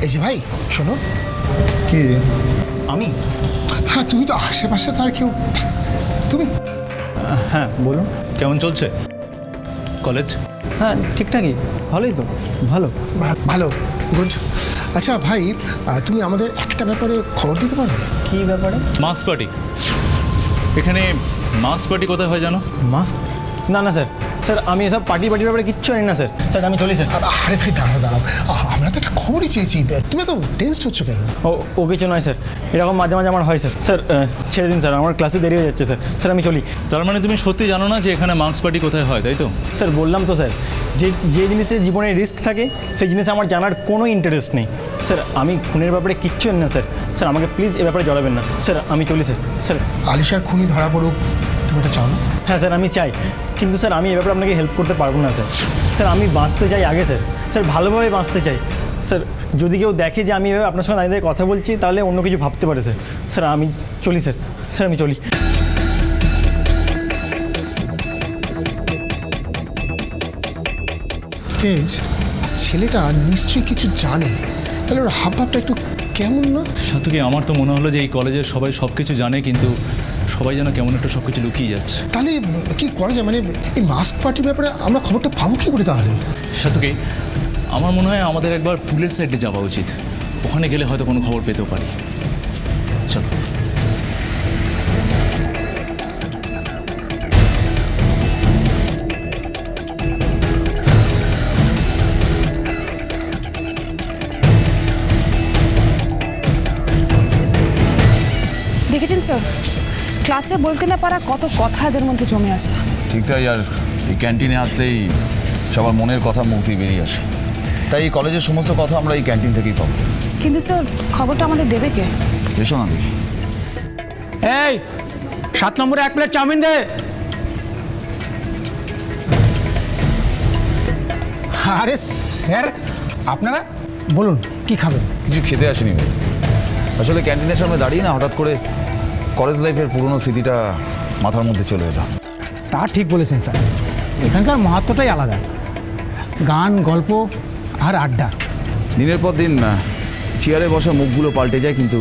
এই যে ভাই শোনো। কি? আমি? হ্যাঁ তুমি তো আশেপাশে তার কেউ, তুমি? হ্যাঁ বলুন। কেমন চলছে কলেজ? হ্যাঁ ঠিকঠাকই, ভালোই তো। ভালো ভালো, গুড। আচ্ছা ভাই, তুমি আমাদের একটা ব্যাপারে খবর দিতে পারো? কি ব্যাপারে? Mask party. এখানে মাস্ক পার্টি কোথায় হয় জানো? মাস্ক? না না স্যার, স্যার আমি এসব পার্টির ব্যাপারে কিচ্ছু জানি না স্যার। স্যার আমি চলি স্যার। আরে ভাই দাঁড়াও আমরা তো একটা খবরই চেয়েছি, তুমি তো টেনসড হচ্ছ কেন? ও কিছু নয় স্যার, এরকম মাঝে মাঝে আমার হয় স্যার। স্যার ছেড়ে দিন স্যার, আমার ক্লাসে দেরি হয়ে যাচ্ছে স্যার। স্যার আমি চলি। তার মানে তুমি সত্যি জানো না যে এখানে মার্কস পার্টি কোথায় হয়, তাই তো? স্যার বললাম তো স্যার, যে জিনিসে জীবনে রিস্ক থাকে সেই জিনিসে আমার জানার কোনো ইন্টারেস্ট নেই স্যার। আমি খুনের ব্যাপারে কিচ্ছু জানি না স্যার। স্যার আমাকে প্লিজ এ ব্যাপারে জড়াবেন না স্যার, আমি চলি স্যার। স্যার আলিশার খুনি ধরা পড়ুক, তুমি এটা চাও না? হ্যাঁ স্যার আমি চাই, কিন্তু স্যার আমি এ ব্যাপারে আপনাকে হেল্প করতে পারবো না স্যার। স্যার আমি বাঁচতে চাই আগে স্যার, স্যার ভালোভাবে বাঁচতে চাই স্যার। যদি কেউ দেখে যে আমি এভাবে আপনার সঙ্গে দাঁড়িয়ে কথা বলছি তাহলে অন্য কিছু ভাবতে পারে স্যার। স্যার আমি চলি স্যার। স্যার আমি চলি। তেজ, ছেলেটা নিশ্চয়ই কিছু জানে, তাহলে ওর হাবভাবটা একটু কেমন না? সাথে আমার তো মনে হলো যে এই কলেজের সবাই সব কিছু জানে, কিন্তু সবাই যেন কেমন একটা সব কিছু লুকিয়ে যাচ্ছে। তাহলে কি করা যায়, মানে এই মাস্ক পার্টির ব্যাপারে আমরা খবরটা পাবো কি করে তাহলে? সাথে আমার মনে হয় আমাদের একবার পুলের সাইডে যাওয়া উচিত, ওখানে গেলে হয়তো কোনো খবর পেতেও পারি। চলো। দেখেছেন স্যার, ক্লাসে বলতে না পারা কত কথা এদের মধ্যে জমে আছে। ঠিক তাই, আর এই ক্যান্টিনে আসলেই সবার মনের কথা মুখ দিয়ে বেরিয়ে আসে। তাই এই কলেজের সমস্ত কথা আমরা এই ক্যান্টিন থেকেই পাবো। কিন্তু স্যার খবরটা আমাদের দেবে কে? এসো না দেখি। এই 7 নম্বরে 1 প্লেট চাউমিন দে। আরে স্যার, আপনারা বলুন কি খাবেন? কিছু খেতে আসেনি ভাই, আসলে ক্যান্টিনের সামনে দাঁড়িয়ে না হঠাৎ করে কলেজ লাইফের পুরনো স্মৃতিটা মাথার মধ্যে চলে এলো। তা ঠিক বলেছেন স্যার, এখানকার মাহাত্ম্যটাই আলাদা, গান গল্প আর আড্ডা। দিনের পর দিন চেয়ারে বসা মুখগুলো পাল্টে যায়, কিন্তু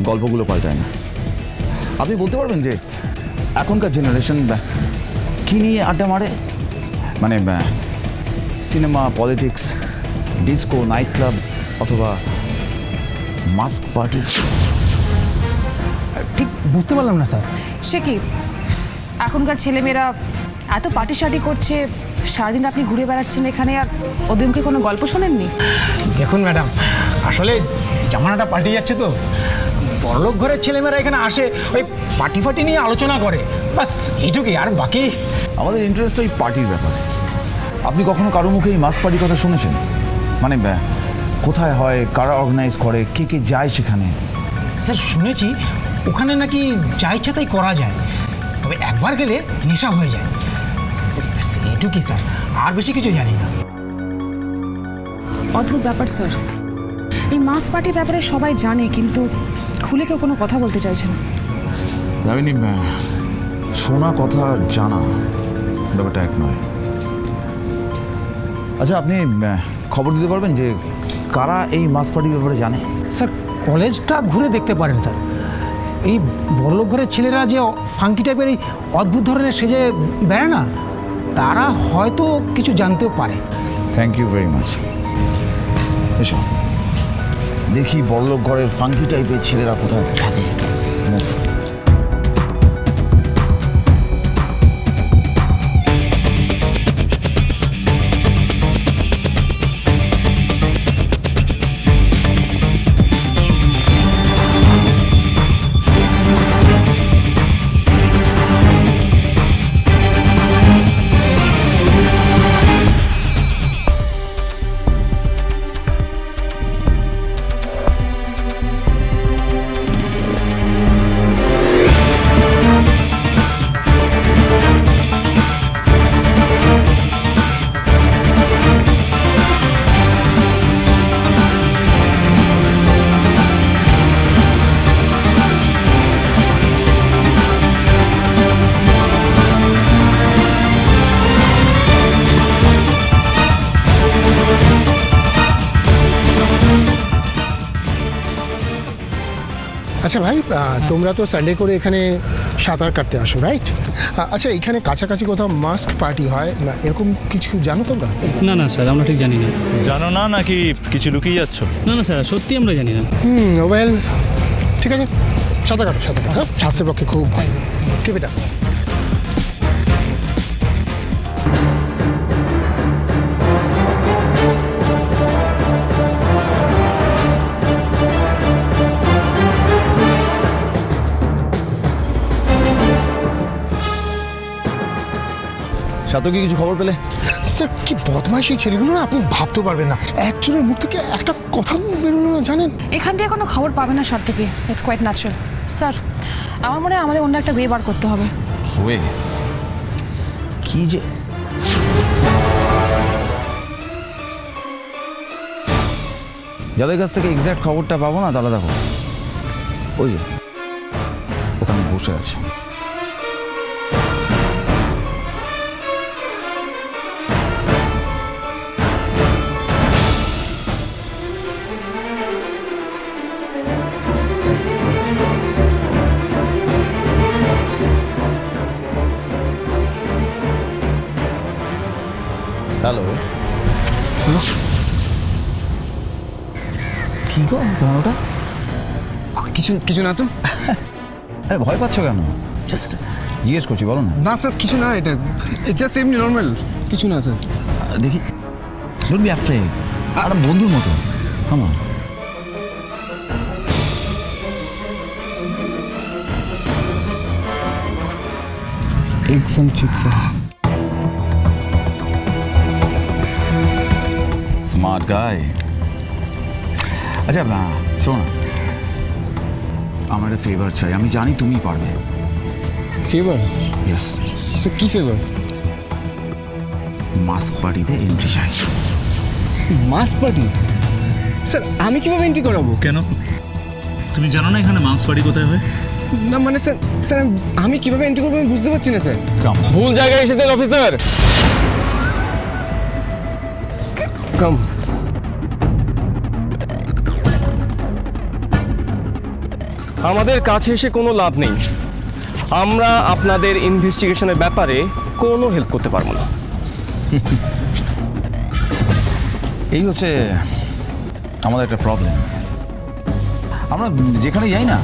গল্পগুলো পাল্টায় না। আপনি বলতে পারবেন যে এখনকার জেনারেশন কী নিয়ে আড্ডা মারে? মানে cinema, politics, disco, night club অথবা মাস্ক পার্টি? ঠিক বুঝতে পারলাম না স্যার। সে কি এখনকার ছেলেমেয়েরা এত পার্টি শার্টি করছে, সারাদিন আপনি ঘুরে বেড়াচ্ছেন এখানে, আর ওদের মুখে কোনো গল্প শোনেননি? দেখুন ম্যাডাম, আসলে জামানাটা পাল্টে যাচ্ছে তো, বড়লোক ঘরের ছেলেমেয়েরা এখানে আসে ওই পার্টি ফার্টি নিয়ে আলোচনা করে, বাস এইটুকুই। আর বাকি আমাদের ইন্টারেস্ট ওই পার্টির ব্যাপারে। আপনি কখনো কারো মুখে এই মাস্ক পার্টির কথা শুনেছেন? মানে কোথায় হয়, কারা অর্গানাইজ করে, কে কে যায় সেখানে? স্যার শুনেছি ওখানে নাকি যা ইচ্ছা তাই করা যায়, তবে একবার গেলে নেশা হয়ে যায়, এইটুকুই স্যার, আর বেশি কিছু জানি না। অদ্ভুত ব্যাপার স্যার, এই মাস পার্টির ব্যাপারে সবাই জানে কিন্তু খুলে কেউ কোনো কথা বলতে চাইছে না। জানি শোনা কথা আর জানা ব্যাপারটা এক নয়। আচ্ছা, আপনি খবর দিতে পারবেন যে কারা এই মাস পার্টির ব্যাপারে জানে? স্যার কলেজটা ঘুরে দেখতে পারেন স্যার, এই বড়লোক ঘরের ছেলেরা যে ফাঙ্কি টাইপের এই অদ্ভুত ধরনের সেজে বেড়ায় না, তারা হয়তো কিছু জানতেও পারে। Thank you very much. এসো দেখি বড়লোক ঘরের ফাঙ্কি টাইপের ছেলেরা কোথায় থাকে। আচ্ছা ভাই, তোমরা তো সানডে করে এখানে সাঁতার কাটতে আসো, রাইট? আচ্ছা, এখানে কাছাকাছি কোথাও মাস্ক পার্টি হয় না এরকম কিছু জানো তোমরা? না না স্যার, আমরা ঠিক জানি না। জানো না নাকি কিছু লুকিয়ে যাচ্ছ? না না স্যার, সত্যি আমরা জানি না। ওয়েল ঠিক আছে, সাঁতার কাটো, হ্যাঁ, স্বাস্থ্যের পক্ষে খুব ভালো। কেউ এটা সাতকি কিছু খবর পেলে? স্যার কি বদমাইশ এই ছেলেগুলো না, আপনি ভাবতে পারবেন না, একজনের মুখ থেকে একটা কথা বেরোলো না জানেন। এখান থেকে কোনো খবর পাবে না সার্থকী, ইটস কোয়াইট ন্যাচারাল। স্যার আমার মনে হয় আমাদের অন্য একটা ওয়ে বার করতে হবে। ওয়ে? কি যে যাদের কাছ থেকে এক্স্যাক্ট খবরটা পাবো না, তাহলে দেখো ওই যে ওখানে বসে আছে। হ্যালো, কি গো তোমার ওটা? কিছু না তো। আরে ভয় পাচ্ছ কেন? জাস্ট জিজ্ঞেস করছি, বলো না। না স্যার কিছু না, এটা জাস্ট এমনি নর্মাল কিছু না স্যার। দেখি, ডোন্ট বি অ্যাফ্রেড, আর বন্ধুর মতো, কাম অন। একদম ঠিক স্যার। Smart guy. আচ্ছা শোনো, আমার একটা ফেভার চাই, আমি জানি তুমি পারবে। ফেভার? ইয়েস। স্যার কি ফেভার? মাস্ক পার্টিতে এন্ট্রি চাই। Mask party? স্যার আমি কিভাবে এন্ট্রি করাবো? কেন, তুমি জানো না এখানে মাস্ক পার্টি কোথায় হয়? না মানে স্যার স্যার আমি কিভাবে এন্ট্রি করবো আমি বুঝতে পারছি না স্যার। ভুল জায়গায় এসেছেন অফিসার। কাম। আমাদের কাছে এসে কোনো লাভ নেই, আমরা আপনাদের ইনভেস্টিগেশনের ব্যাপারে কোনো হেল্প করতে পারবো না। এই হচ্ছে আমাদের একটা প্রবলেম। আমরা যেখানে যাই না,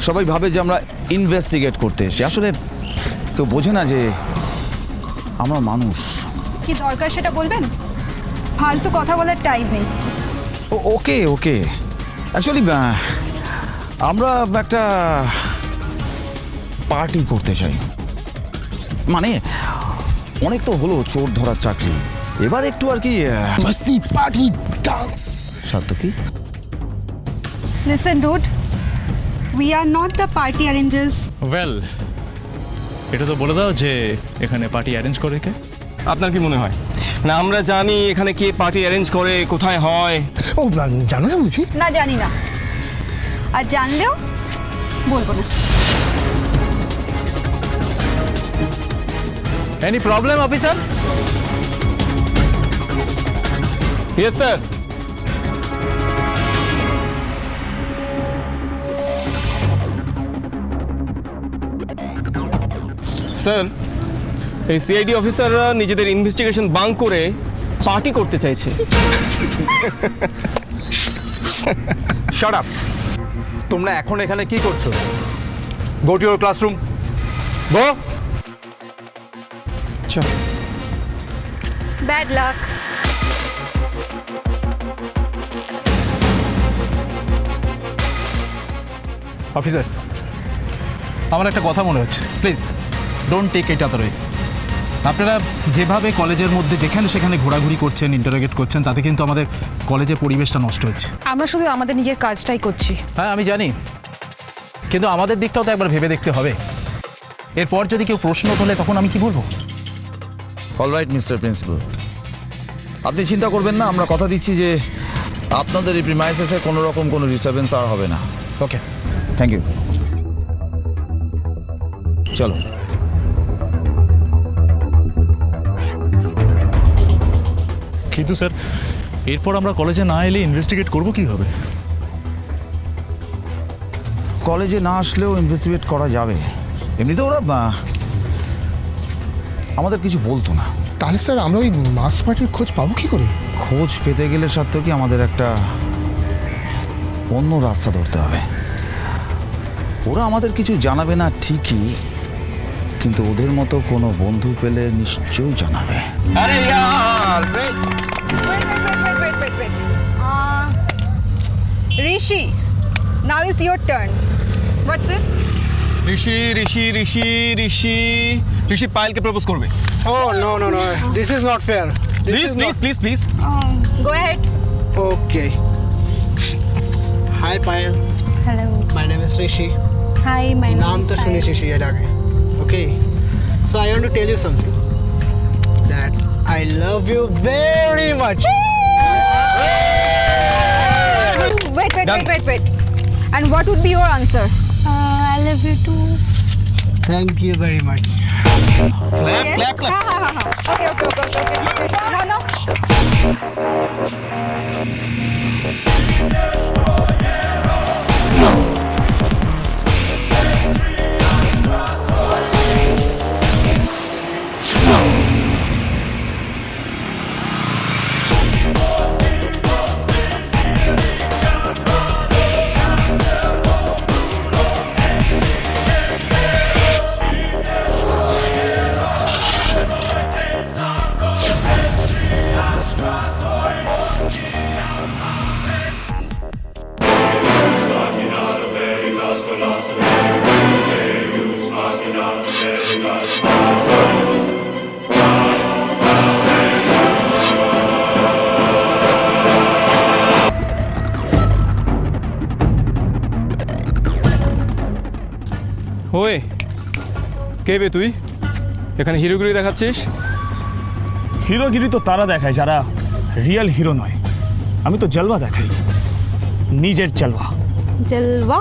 সবাই ভাবে যে আমরা ইনভেস্টিগেট করতে এসে, আসলে কেউ বোঝে না যে আমরা মানুষ। কি দরকার সেটা বলবেন, ফালতু কথা বলার টাইম নেই। ওকে ওকে, অ্যাকচুয়ালি আমরা একটা পার্টি করতে চাই। মানে অনেক তো হলো চোর ধরার চাকরি, এবার একটু আর কি মস্তি, party, dance. Sarthaki, listen dude, we are not the party arrangers. Well, এটা তো বলে দাও যে এখানে পার্টি অ্যারেঞ্জ করে কে? আপনার কি মনে হয় না আমরা জানি এখানে কে পার্টি অ্যারেঞ্জ করে, কোথায় হয়? ও জানো না বুঝি? না জানি না, আর জানলেও বলবো না। Any problem officer? Yes sir. Sir এই সিআইডি অফিসাররা নিজেদের ইনভেস্টিগেশন বাঙ্ক করে পার্টি করতে চাইছে। Shut up! তোমরা এখন এখানে কি করছো? Go to your classroom, go. চল। Bad luck. অফিসার, আমার একটা কথা মনে হচ্ছে, please don't take it otherwise. আপনারা যেভাবে কলেজের মধ্যে যেখানে সেখানে ঘোরাঘুরি করছেন, ইন্টারোগেট করছেন, তাতে কিন্তু আমাদের কলেজের পরিবেশটা নষ্ট হচ্ছে। আমরা শুধু আমাদের নিজের কাজটাই করছি। হ্যাঁ আমি জানি, কিন্তু আমাদের দিকটাও তো একবার ভেবে দেখতে হবে। এরপর যদি কেউ প্রশ্ন তোলে তখন আমি কি বলবো? অলরাইট মিস্টার প্রিন্সিপাল, আপনি চিন্তা করবেন না, আমরা কথা দিচ্ছি যে আপনাদের এই প্রিমাইসেসে কোনো রকম কোনো ডিস্টারবেন্স আর হবে না। ওকে, থ্যাংক ইউ। চলো। কিন্তু স্যার এরপর আমরা কলেজে না এলে ইনভেস্টিগেট করবো কীভাবে? কলেজে না আসলেও ইনভেস্টিগেট করা যাবে, এমনিতে ওরা আমাদের কিছু বলতো না। তাহলে স্যার আমরা ওই মাস্ক পার্টির খোঁজ পাবো কি করে? খোঁজ পেতে গেলে সার্থকী আমাদের একটা অন্য রাস্তা ধরতে হবে। ওরা আমাদের কিছু জানাবে না ঠিকই, কিন্তু ওদের মতো কোনো বন্ধু পেলে নিশ্চয়ই জানাবে। আরে यार, wait. Rishi, now is your turn. What's it? Rishi Rishi Rishi Rishi Rishi পায়েলকে প্রপোজ করবে। Oh, no, no, no. This is not fair. This please is please not... please please. Go ahead. Okay. Hi, Payal. Hello. My name is Rishi. Hi my नाम तो सुनी शीशी ये डाके. Okay. So I want to tell you something. That I love you very much. Wait. And what would be your answer? I love you too. Thank you very much. Clap clap clap. Okay. No. ওয়ে কে বে তুই? এখানে হিরোগিরি দেখাচ্ছিস? হিরোগিরি তো তারা দেখায় যারা real hero নয়। আমি তো জলওয়া দেখাই, নিজের জলওয়া। জলওয়া?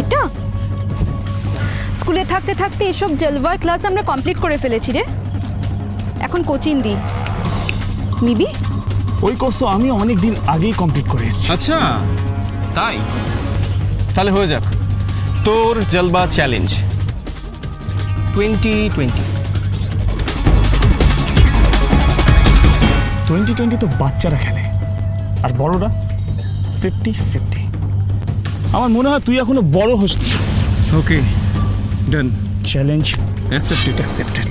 এটা স্কুলে থাকতে থাকতে এসব জলওয়া ক্লাস আমরা কমপ্লিট করে ফেলেছি রে। এখন কোচিং দিই, নিবি? ওই কোর্স তো আমি অনেক দিন আগেই কমপ্লিট করে এসেছি। আচ্ছা তাই, তাহলে হয়ে যাক তোর জলবা চ্যালেঞ্জ 2020 তো বাচ্চারা খেলে, আর বড়রা 50-50। আমার মনে হয় তুই এখনো বড় হোস। ওকে ডান, চ্যালেঞ্জ অ্যাকসেপ্টেড।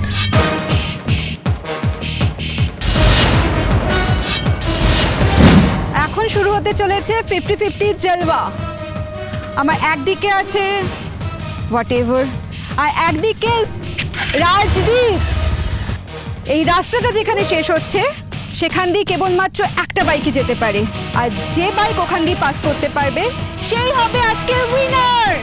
এখন শুরু হতে চলেছে 50-50 জলওয়া। আমার একদিকে আছে হোয়াট এভার, আর একদিকে রাজদীপ। এই রাস্তাটা যেখানে শেষ হচ্ছে সেখান দিয়ে কেবলমাত্র একটা বাইকই যেতে পারে, আর যে বাইক ওখান দিয়ে পাস করতে পারবে সেই হবে আজকের উইনার।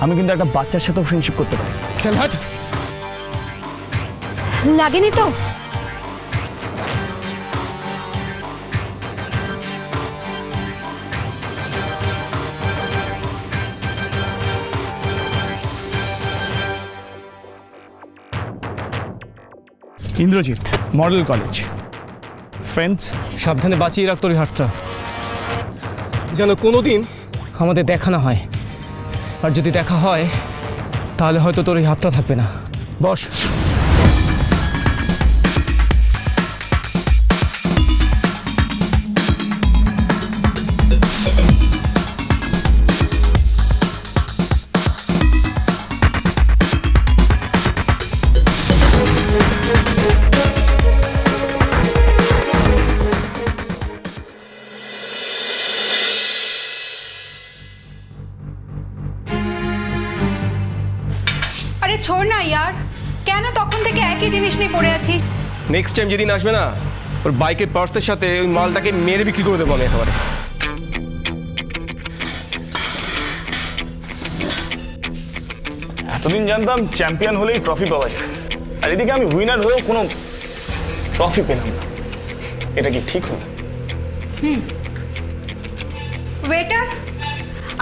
আমি কিন্তু একটা বাচ্চার সাথেও ফ্রেন্ডশিপ করতে পারি। চল হাট। লাগেনি তো? Indrajit, model college. ফ্রেন্ডস, সাবধানে বাঁচিয়ে রাখ তোর এই হাতটা, যেন কোনোদিন আমাদের দেখা না হয়। আর যদি দেখা হয় তাহলে হয়তো তোর এই হাতটা থাকবে না। বস। আরে ছোড় না ইয়ার, কেন তখন থেকে একই জিনিস নিয়ে পড়ে আছিস? নেক্সট টাইম যেদিন আসবে না, ওর বাইকের পার্সের সাথে ওই মালটাকে মেরে বিক্রি করে দেবো আমি একেবারে। এতদিন জানতাম চ্যাম্পিয়ন হলেই ট্রফি পাওয়া যায়, আর এদিকে আমি উইনার হয়েও কোনো ট্রফি পেলাম না। এটা কি ঠিক হলো? ওয়েটার,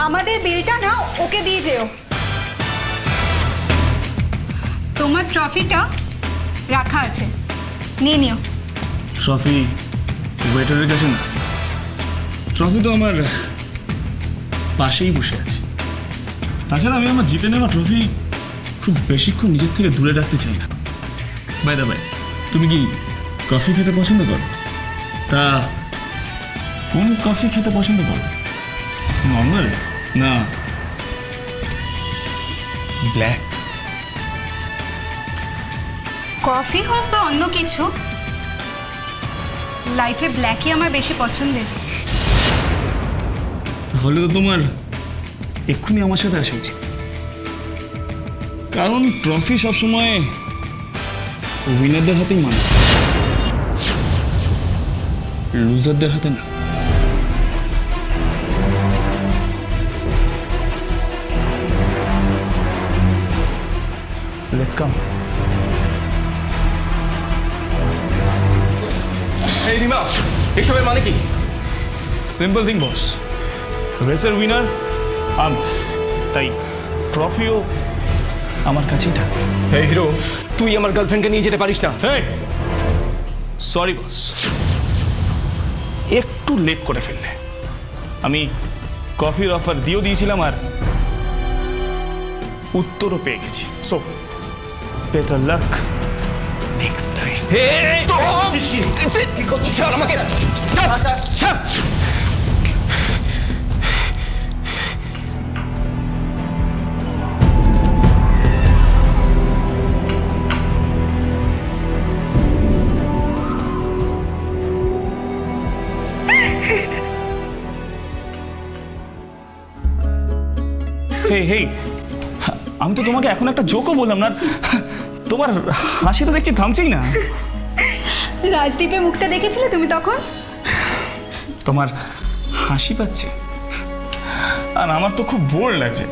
আমাদের বিলটা না ওকে দিয়ে যেও। তোমার ট্রফিটা রাখা আছে, নিয়ে নিও। ট্রফি ওয়েটারের কাছে না, ট্রফি তো আমার পাশেই বসে আছে। তাছাড়া আমি আমার জিতে নেওয়া ট্রফি খুব বেশিক্ষণ নিজের থেকে দূরে রাখতে চাই না। বাই দা বাই, তুমি কি কফি খেতে পছন্দ করো? তা কোন কফি খেতে পছন্দ করো? নর্মাল না ব্ল্যাক? কফি হোক বা অন্য কিছু, লাইফে ব্ল্যাকই আমার বেশি পছন্দের। তাহলে তো তোমার এক্ষুনি আমার সাথে আসা উচিত, কারণ ট্রফি সবসময় উইনারদের হাতেই মানে, লুজারদের হাতে না। Let's come. এই রিমা, এসবের মানে কি? সিম্পল থিং বস, রেসের উইনার আমি, তাই ট্রফিও আমার কাছেই থাকবে। হে হিরো, তুই আমার গার্লফ্রেন্ডকে নিয়ে যেতে পারিস না। সরি বস, একটু লেট করে ফেললে। আমি কফির অফার দিয়েছিলাম আর উত্তরও পেয়ে গেছি। So better luck next time. কি করছিস আমাকে? ছাড়। হেই, আমি তো তোমাকে এখন একটা জোকও বললাম না, তোমার হাসি তো দেখছি থামছেই না। রাজদীপের মুখটা দেখেছিলে তুমি তখন? তোমার হাসি পাচ্ছে আর আমার তো খুব বোর লাগছে।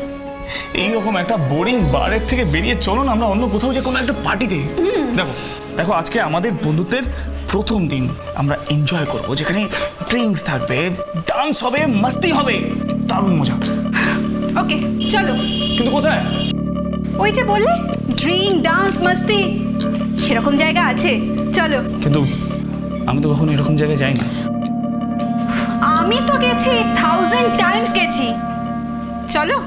এইরকম একটা বোরিং বারের থেকে বেরিয়ে চলো না আমরা অন্য কোথাও যে কোনো একটা পার্টিতে। দেখো আজকে আমাদের বন্ধুত্বের প্রথম দিন, আমরা এনজয় করব, যেখানে ড্রিঙ্কস থাকবে, ডান্স হবে, মাস্তি হবে, দারুণ মজা। ওকে চলো। কিন্তু কোথায়? ওই যে বললে ড্রিঙ্ক, ডান্স, মাস্তি, সেরকম জায়গা আছে, চলো। কিন্তু আমি তো কখনো এরকম জায়গায় যাই না। আমি তো গেছি, 1000 টাইমস গেছি, চলো।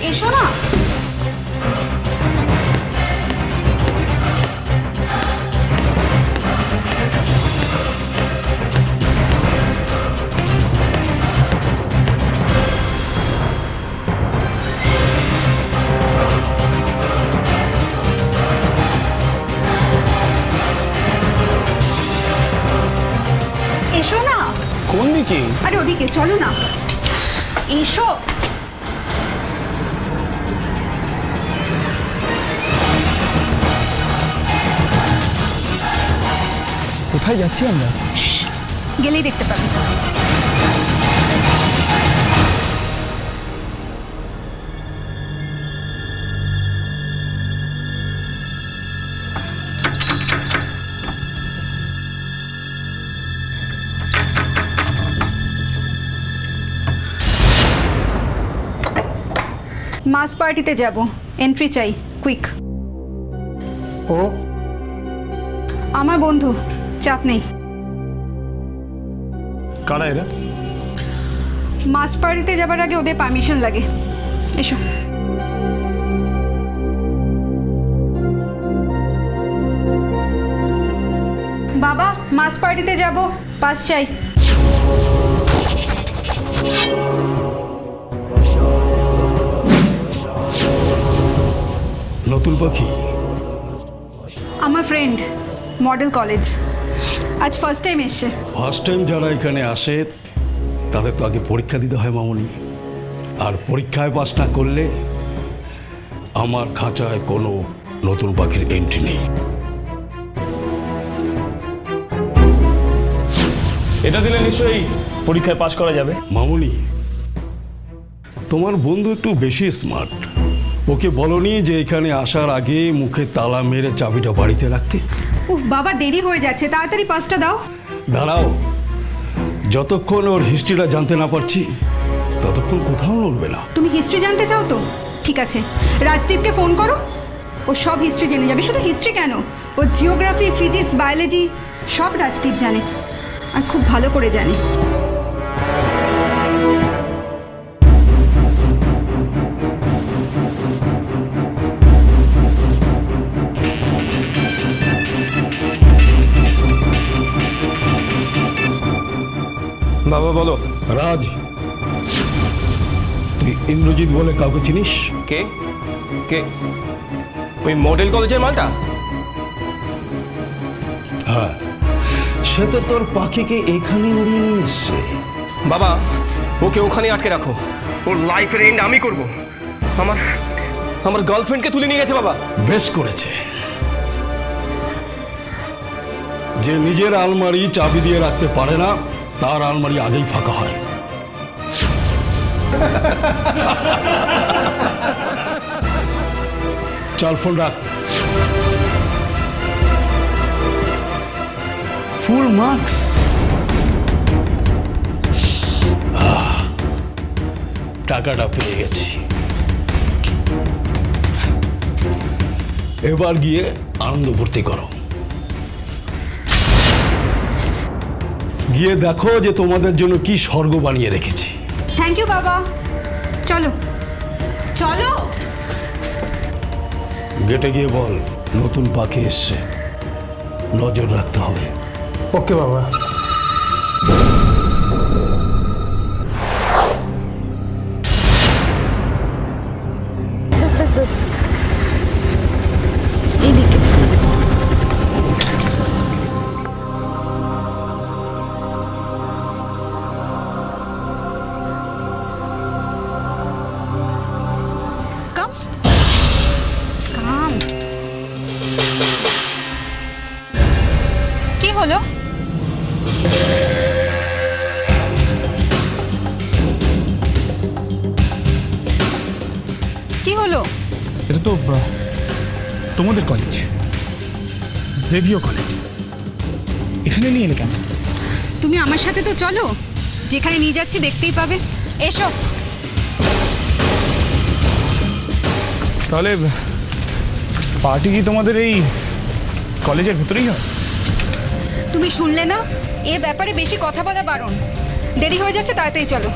এসো না। এসো না। কোন দিকে? আরে ওদিকে চলো না, এসো। কোথায় যাচ্ছি আমরা? গেলেই দেখতে পাবে। মাস পার্টিতে যাব, এন্ট্রি চাই, কুইক। ও আমার বন্ধু, চাপ নেই। কারা এরা? মাস পার্টিতে যাবার আগে ওদের পারমিশন লাগে। এসো। বাবা, মাস পার্টিতে যাব, পাস চাই। নতুন পাখি? আমার ফ্রেন্ড, মডেল কলেজ, আজ ফার্স্ট টাইম এসছে। ফার্স্ট টাইম যারা এখানে আসে তাদের তো আগে পরীক্ষা দিতে হয় মামনি, আর পরীক্ষায় পাস না করলে আমার খাঁচায় কোনো নতুন পাখির এন্ট্রি নেই। এটা দিলে নিশ্চয়ই পরীক্ষায় পাশ করা যাবে। মামুনি, তোমার বন্ধু একটু বেশি স্মার্ট। ওকে বলনি যে এখানে আসার আগে মুখে তালা মেরে চাবিটা বাড়িতে রাখতে? উফ বাবা, দেরি হয়ে যাচ্ছে, তাড়াতাড়ি পাসটা দাও। দাঁড়াও, যতক্ষণ ওর হিস্ট্রিটা জানতে না পারছি ততক্ষণ কোথাও নড়বে না। তুমি হিস্ট্রি জানতে চাও তো? ঠিক আছে, রাজদীপকে ফোন করো, ও সব হিস্ট্রি জেনে যাবে। শুধু হিস্ট্রি কেন, ও জিওগ্রাফি, ফিজিক্স, বায়োলজি সব রাজদীপ জানে, আর খুব ভালো করে জানে। বাবা বলো। রাজ, তুই ইন্দ্রজিৎ বলে কাউকে চিনিস? কে কে? ওই মডেল কলেজের মালটা? হ্যাঁ, সে তো তোর পাখিকে এখানে উড়িয়ে নিয়ে এসছে। বাবা, ওকে ওখানে আটকে রাখো, ওর লাইফের এন্ড আমি করব। আমার গার্লফ্রেন্ডকে তুলে নিয়ে গেছে বাবা। বেশ করেছে। যে নিজের আলমারি চাবি দিয়ে রাখতে পারে না, তার আলমারি আগেই ফাঁকা হয়। চল, ফোন রাখ। Full marks. টাকাটা পেয়ে গেছি, এবার গিয়ে আনন্দ ভর্তি করো। গিয়ে দেখো যে তোমাদের জন্য কি স্বর্গ বানিয়ে রেখেছি। থ্যাংক ইউ বাবা, চলো চলো। গেটে গিয়ে বল নতুন পাখি এসছে, নজর রাখতে হবে। ওকে বাবা। बस बस बस এইদিকে। কাম কাম। কি হলো? কি হলো? এটা তো তোমাদের কলেজ, জেভিও কলেজ। এখানে নিয়ে এলে কেন? তুমি আমার সাথে তো চলো, যেখানে নিয়ে যাচ্ছি দেখতেই পাবে। এসো। তাহলে পার্টি কি তোমাদের এই কলেজের ভেতরেই হয়? তুমি শুনলে না, এ ব্যাপারে বেশি কথা বলা বারণ। দেরি হয়ে যাচ্ছে, তাড়াতাড়ি চলো।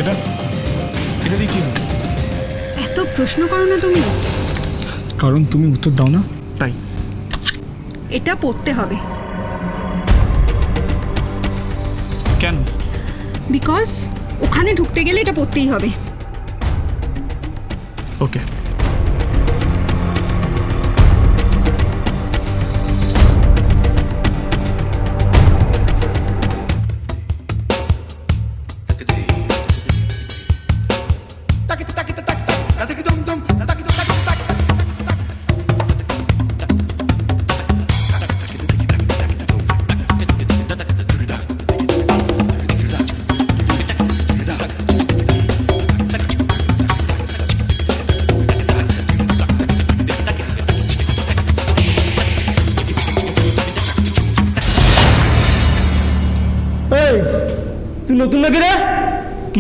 এটা এটা দিয়ে কি হবে? এত প্রশ্ন করো না তুমি। কারণ তুমি উত্তর দাও না, তাই। এটা পড়তে হবে। কেন? বিকজ ওখানে ঢুকতে গেলে এটা পড়তেই হবে। ওকে। তুই নতুন নাকি রে?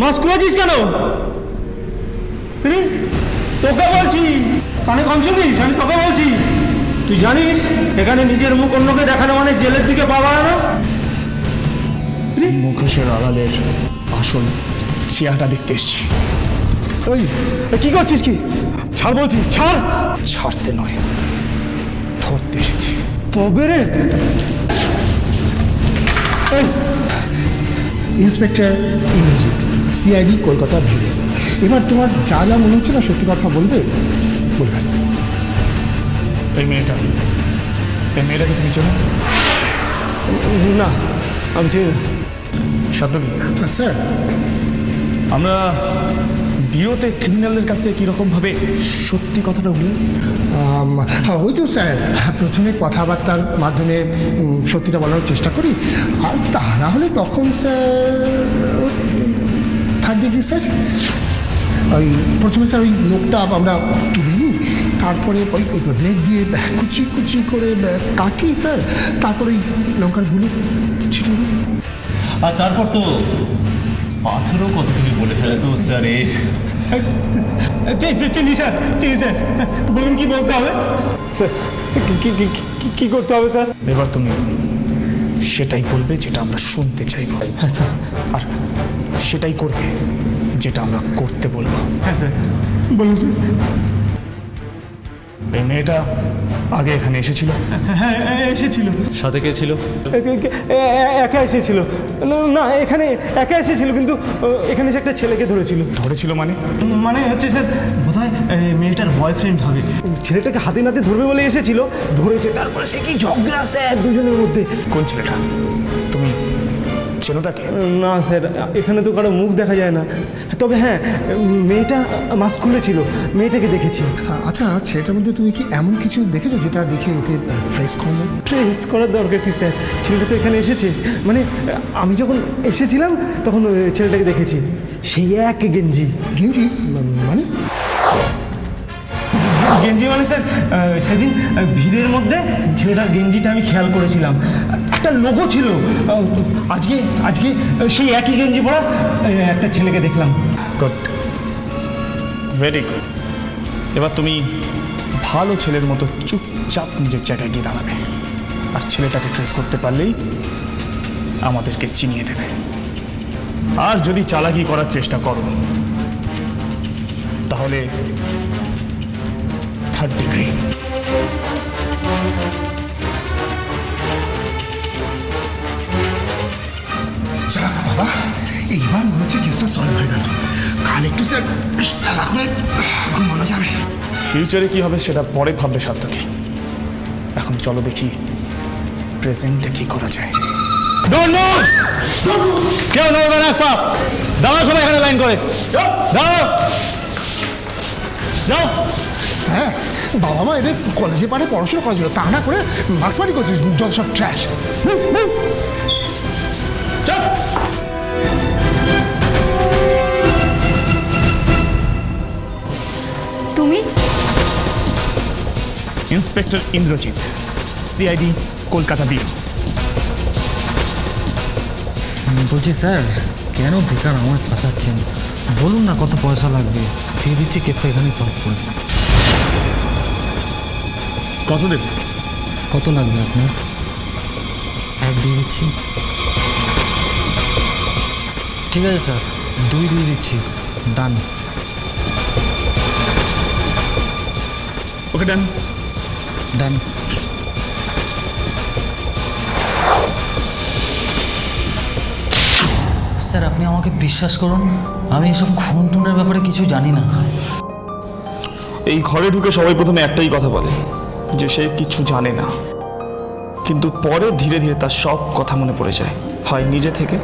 মাস্ক খুলেছিস কেন? তোকে বলছি, কানে কম শুনিস? আমি তোকে বলছি। তুই জানিস এখানে নিজের মুখ অন্যকে দেখানো মানে জেলের দিকে পা বাড়ানো। মুখোশের আড়ালের আসল চেহারাটা দেখতে এসছি। ওই কি করছিস? কি ছাড় বলছি, ছাড়। ছাড়তে নয়, ধরতে এসেছি। তবে রে ইন্সপেক্টর ইন্দ্রজিৎ, সিআইডি কলকাতা ভিড়ে। এবার তোমার যা যা মনে হচ্ছে না সত্যি কথা বলবে, বলবে না। এই মেয়েটা এই মেয়েটাকে তুমি চেনো? না, আমি চিনি না। সার্থকী, স্যার আমরা বিরোতে ক্রিমিনালদের কাছ থেকে কীরকমভাবে সত্যি কথাটা বলি? ওই তো স্যার, প্রথমে কথাবার্তার মাধ্যমে সত্যিটা বলার চেষ্টা করি, আর তা না হলে তখন স্যার থার্ড ডিগ্রি স্যার। ওই প্রথমে স্যার ওই নোকটা আমরা তুলে নিই, তারপরে ওই ব্লেড দিয়ে কুচি কুচি করে কাটি স্যার, তারপরে ওই লঙ্কার গুলো ছিটিয়ে দিই। আর তারপর তো পাথরও কত কিছু বলে ফেলে তো স্যার। চিনি স্যার, চিনি স্যার। বলুন কি বলতে হবে স্যার? কি করতে হবে স্যার? এবার তুমি সেটাই বলবে যেটা আমরা শুনতে চাইব। আচ্ছা, আর সেটাই করবে যেটা আমরা করতে বলবো। হ্যাঁ স্যার, বলুন স্যার। এই মেয়েটা আগে এখানে এসেছিল? হ্যাঁ এসেছিল। সাথে কে ছিল? একা এসেছিল। না, এখানে একা এসেছিল, কিন্তু এখানে সে একটা ছেলেকে ধরেছিল। ধরেছিল মানে হচ্ছে স্যার, বোধহয় মেয়েটার বয়ফ্রেন্ড হবে। ছেলেটাকে হাতে নাতে ধরবে বলে এসেছিল, ধরেছে। তারপরে সে কি ঝগড়া স্যার দুজনের মধ্যে। কোন ছেলেটা? তুমি চেনো তাকে? না স্যার, এখানে তো কারো মুখ দেখা যায় না। তবে হ্যাঁ, মেয়েটা মাস্ক খুলেছিল, মেয়েটাকে দেখেছি। আচ্ছা, ছেলেটার মধ্যে তুমি কি এমন কিছু দেখেছো যেটা দেখে ওকে ট্রেস করবে? ট্রেস করার দরকার কি স্যার? ছেলেটা তো এখানে এসেছে, মানে আমি যখন এসেছিলাম তখন ছেলেটাকে দেখেছি। সেই এক গেঞ্জি। গেঞ্জি মানে? গেঞ্জি মানে স্যার, সেদিন ভিড়ের মধ্যে ছেলেটার গেঞ্জিটা আমি খেয়াল করেছিলাম, একটা লোগো ছিল। আজকে আজকে সেই একই গেঞ্জি পরা একটা ছেলেকে দেখলাম। Good, very good. এবার তুমি ভালো ছেলের মতো চুপচাপ নিজের জায়গায় গিয়ে দাঁড়াবে, আর ছেলেটাকে ট্রেস করতে পারলেই আমাদেরকে চিনিয়ে দেবে। আর যদি চালাকি করার চেষ্টা করো তাহলে থার্ড ডিগ্রি। যাক বাবা, এইবার মনে হচ্ছে কেসটা সলভ হয়ে গেল। কাল একটু স্যার খেলা করে ঘুমানো যাবে। ফিউচারে কি হবে সেটা পরে ভাববে সার্থকী। এখন চলো দেখি প্রেজেন্টে কি করা যায়। কেউ নড়বে না, পাপ। দাঁড়াও সবাই এখানে লাইন করে, দাঁড়াও। যাও। স্যার, বাবা মা এদের কলেজে পাঠে পড়াশোনা করা ছিল, তা না করে মার্কসবাড়ি করছিস, যত সব ট্র্যাশ। চল। তুমি? ইন্সপেক্টর ইন্দ্রজিৎ, সিআইডি, কলকাতা বিল। বলছি স্যার, কেন বেকার আমার ফাঁসাচ্ছেন? বলুন না কত পয়সা লাগবে, দিয়ে দিচ্ছি, কেসটা এখানেই সলভ করে। কত দেবে? কত লাগবে আপনার? 1 দিয়ে দিচ্ছি। ঠিক আছে স্যার, 2 দিয়ে দিচ্ছি। ডান। ওকে, ডান। ডান। স্যার, আপনি আমাকে বিশ্বাস করুন, আমি এসব খুন টুনের ব্যাপারে কিছু জানি না। এই ঘরে ঢুকে সবাই প্রথমে একটাই কথা বলে, যে সে কিছু জানে না, কিন্তু পরে ধীরে ধীরে তার সব কথা মনে পড়ে যায়, হয় নিজে থেকে,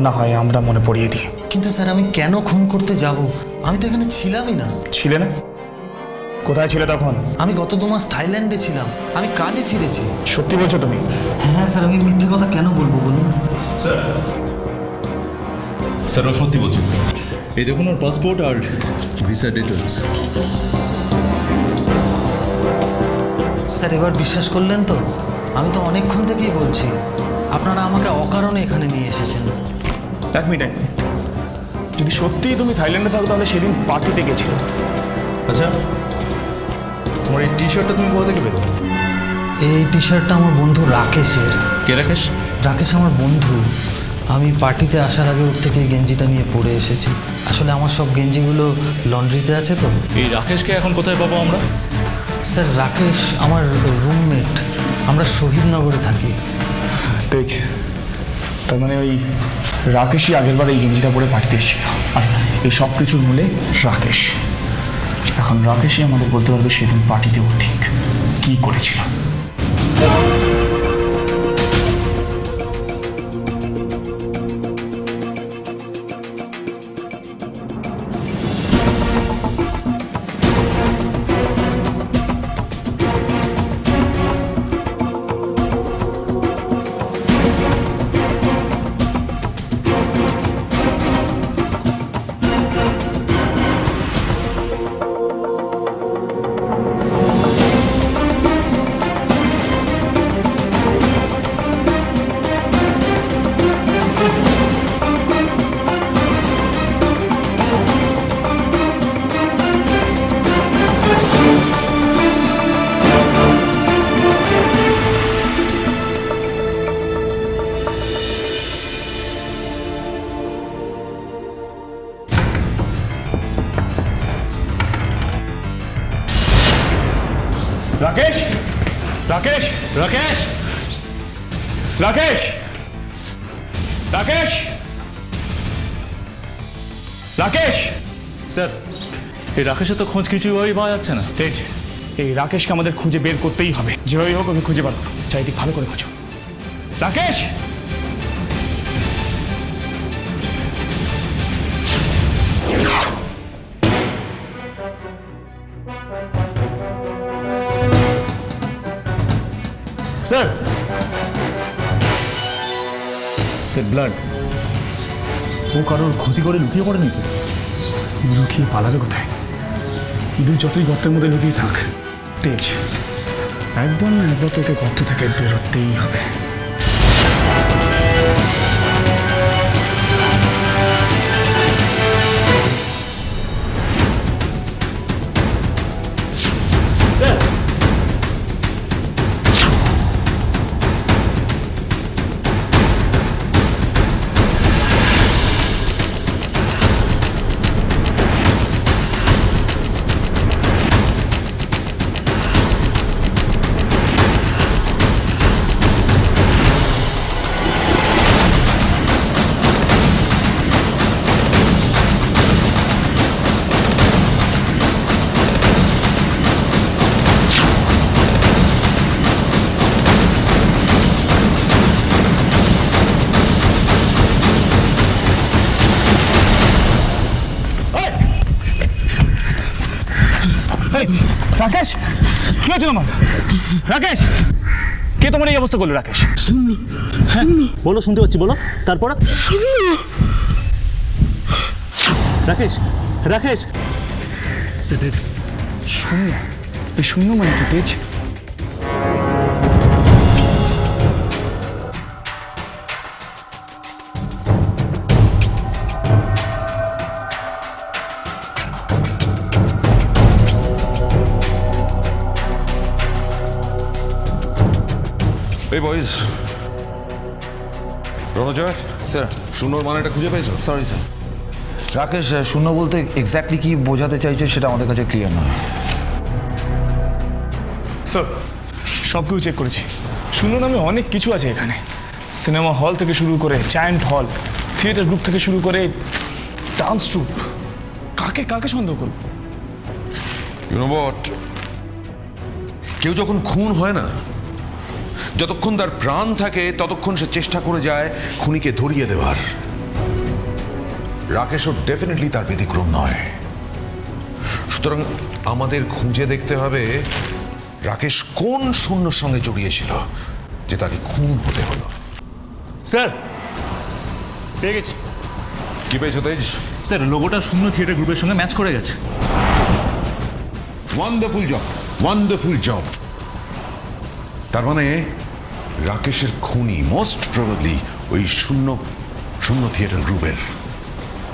না হয় আমরা মনে পড়িয়ে দিই। কিন্তু স্যার, আমি কেন খুন করতে যাব? আমি তো এখানে ছিলামই না। ছিলে না? কোথায় ছিলে তখন? আমি গত 2 মাস থাইল্যান্ডে ছিলাম, আমি কালই ফিরেছি। সত্যি বলছো তুমি? হ্যাঁ স্যার, আমি মিথ্যে কথা কেন বলবো বলুন? স্যার ও সত্যি বলছি। এই দেখুন ওর পাসপোর্ট আর ভিসা ডিটেলস। স্যার, এবার বিশ্বাস করলেন তো? আমি তো অনেকক্ষণ থেকেই বলছি, আপনারা আমাকে অকারণে এখানে নিয়ে এসেছেন। এক মিনিট, যদি সত্যিই তুমি থাইল্যান্ডে থাকো তাহলে সেদিন পার্টিতে গেছিলে। আচ্ছা, তোমার এই টি শার্টটা তুমি কোথা থেকে পেলে? এই টি শার্টটা আমার বন্ধু রাকেশের। কে রাকেশ? রাকেশ আমার বন্ধু। আমি পার্টিতে আসার আগে ওর থেকে এই গেঞ্জিটা নিয়ে পরে এসেছি। আসলে আমার সব গেঞ্জিগুলো লন্ড্রিতে আছে তো। এই রাকেশকে এখন কোথায় পাবো আমরা? স্যার, রাকেশ আমার রুমমেট, আমরা শহীদনগরে থাকি। দেখ, তার মানে ওই রাকেশই আগেরবার এই গেঞ্জিটা পরে পার্টিতে এসেছিল, আর এই সব কিছুর মূলে রাকেশ। এখন রাকেশই আমাদের বলতে পারবে সেদিন পার্টিতে ও ঠিক কী করেছিল। রাকেশ, রাকেশ, রাকেশ, রাকেশ, রাকেশ, রাকেশ। স্যার, এই রাকেশের তো খোঁজ কিছুভাবেই পাওয়া যাচ্ছে না। তেজ, এই রাকেশকে আমাদের খুঁজে বের করতেই হবে, যেভাবেই হোক আমি খুঁজে পাবো। চারিদিক ভালো করে খোঁজো। রাকেশ! Sir, sir blood. ও কারোর ক্ষতি করে লুকিয়ে পড়েনি তো? লুকিয়ে পালাবে কোথায়? দুই যতই গর্তের মধ্যে লুকিয়ে থাক, তেজ, একবার না একবার তোকে গর্ত থেকে বেরোতেই হবে। রাকেশ, কি হয়েছে তোমার? রাকেশ, কে তোমার এই অবস্থা করলো? রাকেশ, বলো, শুনতে পাচ্ছি, বলো। তারপর রাকেশ, রাকেশ, শূন্য। এই শূন্য মানে কি তেজ? এই বয়েজ, রণজয় স্যার, শূন্যর মানেটা খুঁজে পেয়েছো? Sorry sir. রাকেশ শূন্য বলতে এক্স্যাক্টলি কি বোঝাতে চাইছে সেটা আমাদের কাছে ক্লিয়ার নয়। স্যার, সব কিছু চেক করেছি। শূন্য নামে অনেক কিছু আছে এখানে। সিনেমা হল থেকে শুরু করে জায়ান্ট হল, থিয়েটার গ্রুপ থেকে শুরু করে ডান্স ট্রুপ। কাকে কাকে সন্দেহ করব? ইউ নো হোয়াট, কেউ যখন খুন হয় না, যতক্ষণ তার প্রাণ থাকে ততক্ষণ সে চেষ্টা করে যায় খুনিকে ধরিয়ে দেওয়ার। রাকেশও ডেফিনেটলি তার ব্যতিক্রম নয়। সুতরাং আমাদের খুঁজে দেখতে হবে রাকেশ কোন শূন্যর সঙ্গে জড়িয়েছিল যে তাকে খুন হতে হলো। স্যার, পেয়ে গেছি। কি পেয়েছো তেজ? স্যার, লোগোটা শূন্য থিয়েটার গ্রুপের সঙ্গে ম্যাচ করে গেছে। Wonderful job, wonderful job. তার মানে রাকেশের খুনি মোস্ট প্রবাবলি ওই শূন্য শূন্য থিয়েটার গ্রুপের।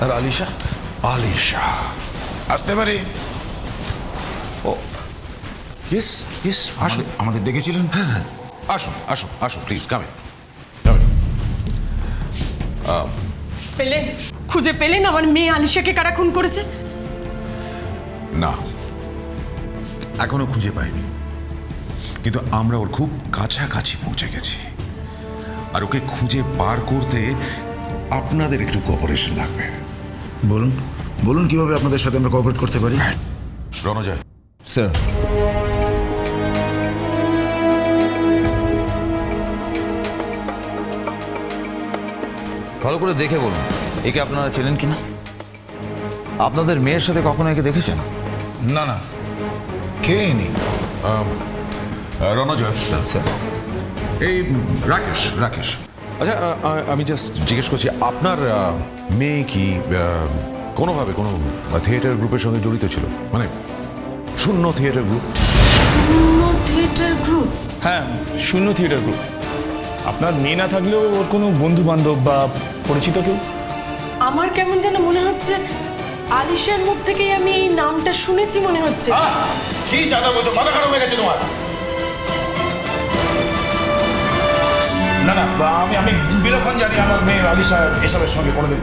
আর আলিশা? আলিশা আসতে পারে। ও ইয়েস ইয়েস, আসুন। আমাদের ডেকেছিলেন? হ্যাঁ হ্যাঁ, আসুন আসুন আসুন, প্লিজ কামিন। পেলেন? খুঁজে পেলেন আমার মেয়ে আলিশাকে কারা খুন করেছে? না, এখনো খুঁজে পাইনি, কিন্তু আমরা ওর খুব কাছাকাছি পৌঁছে গেছি। আর ওকে খুঁজে পার করতে আপনাদের একটু কোঅপারেশন লাগবে। বলুন বলুন, কিভাবে আপনাদের সাথে আমরা কোঅপারেট করতে পারি? রণজয়, স্যার। ভালো করে দেখে বলুন, একে আপনারা চেনেন কিনা? আপনাদের মেয়ের সাথে কখনো একে দেখেছেন? না না, কে নি? রণজয় স্যার। এই রাকেশ। রাকেশ, আচ্ছা আমি জাস্ট জিজ্ঞেস করছি, আপনার মেয়ে কি কোনোভাবে কোনো থিয়েটার গ্রুপের সঙ্গে জড়িত ছিল? মানে শূন্য থিয়েটার গ্রুপ? Theatre group? হ্যাঁ, শূন্য থিয়েটার গ্রুপ। আপনার মেয়ে না থাকলেও ওর কোনো বন্ধু বান্ধব বা পরিচিত কেউ? আমার কেমন যেন মনে হচ্ছে আলিশার মুখ থেকেই আমি এই নামটা শুনেছি মনে হচ্ছে। কি জাদা বলছো? মাথা খারাপ হয়ে গেছে তোমার? না না, আমি বিলক্ষণ জানি আমার মেয়ে আলিশা এসবের সঙ্গে কোনোদিন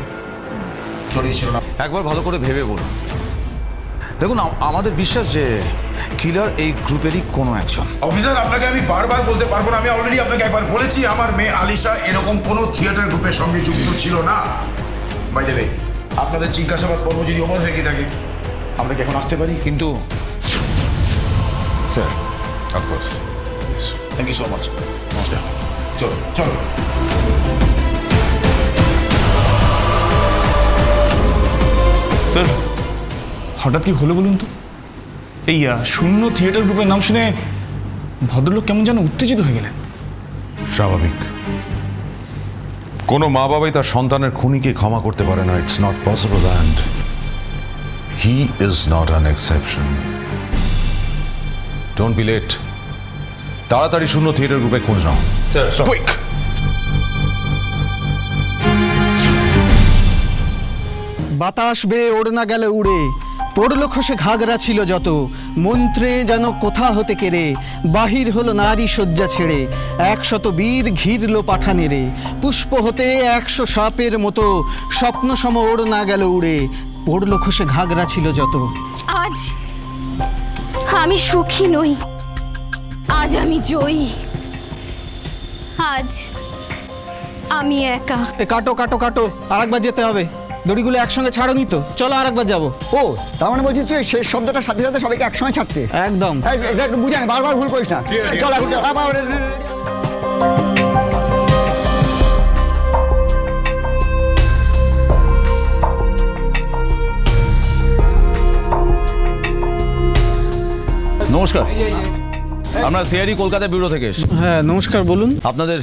জড়িয়ে ছিল না। একবার ভালো করে ভেবে বলুন। দেখুন, আমাদের বিশ্বাস যে কিলার এই গ্রুপেরই কোনো একজন। অফিসার, আপনাকে আমি বারবার বলতে পারবো না, আমি অলরেডি আপনাকে একবার বলেছি আমার মেয়ে আলিশা এরকম কোনো থিয়েটার গ্রুপের সঙ্গে যুক্ত ছিল না। বাই দ্য ওয়ে, আপনাদের জিজ্ঞাসাবাদ পর্ব যদি ওভার হয়ে গিয়ে থাকে, আমরা কি এখন আসতে পারি? কিন্তু sir, of course. Thank you so much. চলো চলো। স্যার, হঠাৎ কি হলো বলুন তো? এই শূন্য থিয়েটার গ্রুপের নাম শুনে ভদ্রলোক কেমন যেন উত্তেজিত হয়ে গেলেন। স্বাভাবিক, কোনো মা বাবাই তার সন্তানের খুনিকে ক্ষমা করতে পারে না। It's not possible and he is not an exception. Don't be late, তাড়াতাড়ি শূন্য থিয়েটার গ্রুপে খোঁজ নাও। Sir, quick. বাতাস বেয়ে ওড়না গেল উড়ে, পড়ল খসে ঘাগরা ছিল যত, মন্ত্রে যেন কোথা হতে কেড়ে, বাহির হলো নারী শয্যা ছেড়ে, 100 বীর ঘিরল পাঠানেরে, পুষ্প হতে 100 সাপের মতো, স্বপ্ন সম ওড়না গেল উড়ে, পড়ল খসে ঘাগরা ছিল যত। আজ আমি সুখী নই, আজ আমি জয়ী, আজ আমি একা। কাটো কাটো কাটো, আরেকবার যেতে হবে। দড়িগুলো একসঙ্গে ছাড়নি তো, চলো আরেকবার যাবো। ও, তার মানে বলছিস তুই শেষ শব্দটার সাথে সাথে সবাইকে একসঙ্গে ছাড়তে? একদম। একটু বুঝে নে, বারবার ভুল করিস না। চল নমস্কার, আমরা সিআইডি কলকাতা ব্যুরো থেকে এসেছি। হ্যাঁ নমস্কার, বলুন। আপনাদের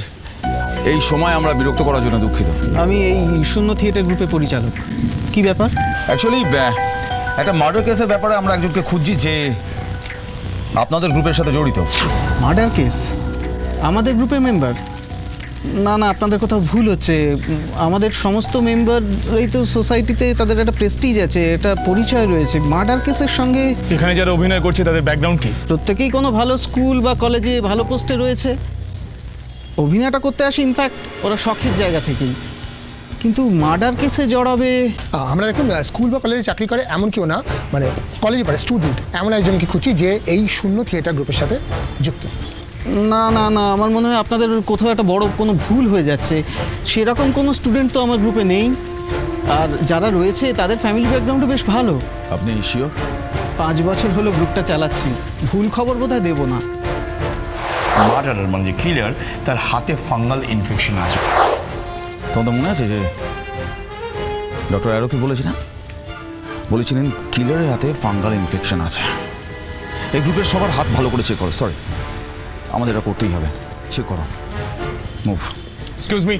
এই সময় আমরা বিরক্ত করার জন্য দুঃখিত। আমি এই শূন্য থিয়েটার গ্রুপের পরিচালক। কি ব্যাপার? অ্যাকচুয়ালি একটা মার্ডার কেসের ব্যাপারে আমরা একজনকে খুঁজছি যে আপনাদের গ্রুপের সাথে জড়িত। Murder case? আমাদের গ্রুপের মেম্বার? না না, আপনাদের কোথাও ভুল হচ্ছে। আমাদের সমস্ত মেম্বারই তো সোসাইটিতে, তাদের একটা প্রেস্টিজ আছে, একটা পরিচয় রয়েছে। মার্ডার কেসের সঙ্গে এখানে যারা অভিনয় করছে তাদের ব্যাকগ্রাউন্ড কি? প্রত্যেকেই কোনো ভালো স্কুল বা কলেজে ভালো পোস্টে রয়েছে। অভিনয়টা করতে আসে ইনফ্যাক্ট ওরা শখের জায়গা থেকেই, কিন্তু মার্ডার কেসে জড়াবে। আমরা দেখুন স্কুল বা কলেজে চাকরি করে এমন কেউ না, মানে কলেজে পড়ে স্টুডেন্ট, এমন একজনকে খুঁজছি যে এই শূন্য থিয়েটার গ্রুপের সাথে যুক্ত। না না না, আমার মনে হয় আপনাদের কোথাও একটা বড় কোনো ভুল হয়ে যাচ্ছে। সেরকম কোনো স্টুডেন্ট তো আমার গ্রুপে নেই, আর যারা রয়েছে তাদের ফ্যামিলি ব্যাকগ্রাউন্ডও বেশ ভালো। আপনি শিওর? 5 বছর হলো গ্রুপটা চালাচ্ছি, ভুল খবর বোধহয় দেবো না। মার্ডারার মানে যে কিলার, তার হাতে ফাঙ্গাল ইনফেকশন আছে। তোমাদের মনে আছে যে ডক্টর অ্যারো কি বলেছিলেন? বলেছিলেন কিলারের হাতে ফাঙ্গাল ইনফেকশন আছে। এই গ্রুপের সবার হাত ভালো করে চেক করো। সরি, আমাদের এটা করতেই হবে। চেক করো। মুভ। Excuse me.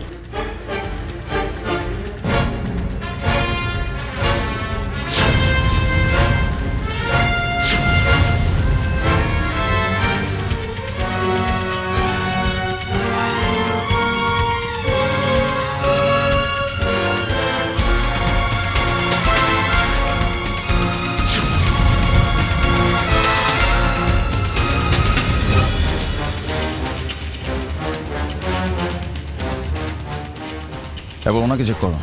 এবার ওনাকে চেক করো।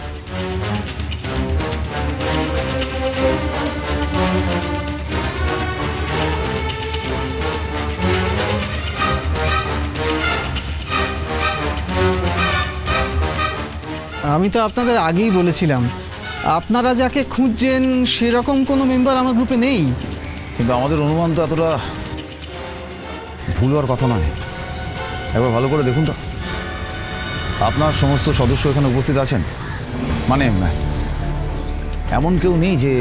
আমি তো আপনাদের আগেই বলেছিলাম, আপনারা যাকে খুঁজছেন সেরকম কোনো মেম্বার আমার গ্রুপে নেই। কিন্তু আমাদের অনুমান তো এতটা ভুল হওয়ার কথা নয়। একবার ভালো করে দেখুন তো, আপনার সমস্ত সদস্য এখানে উপস্থিত আছেন, মানে এমন কেউ নেই যে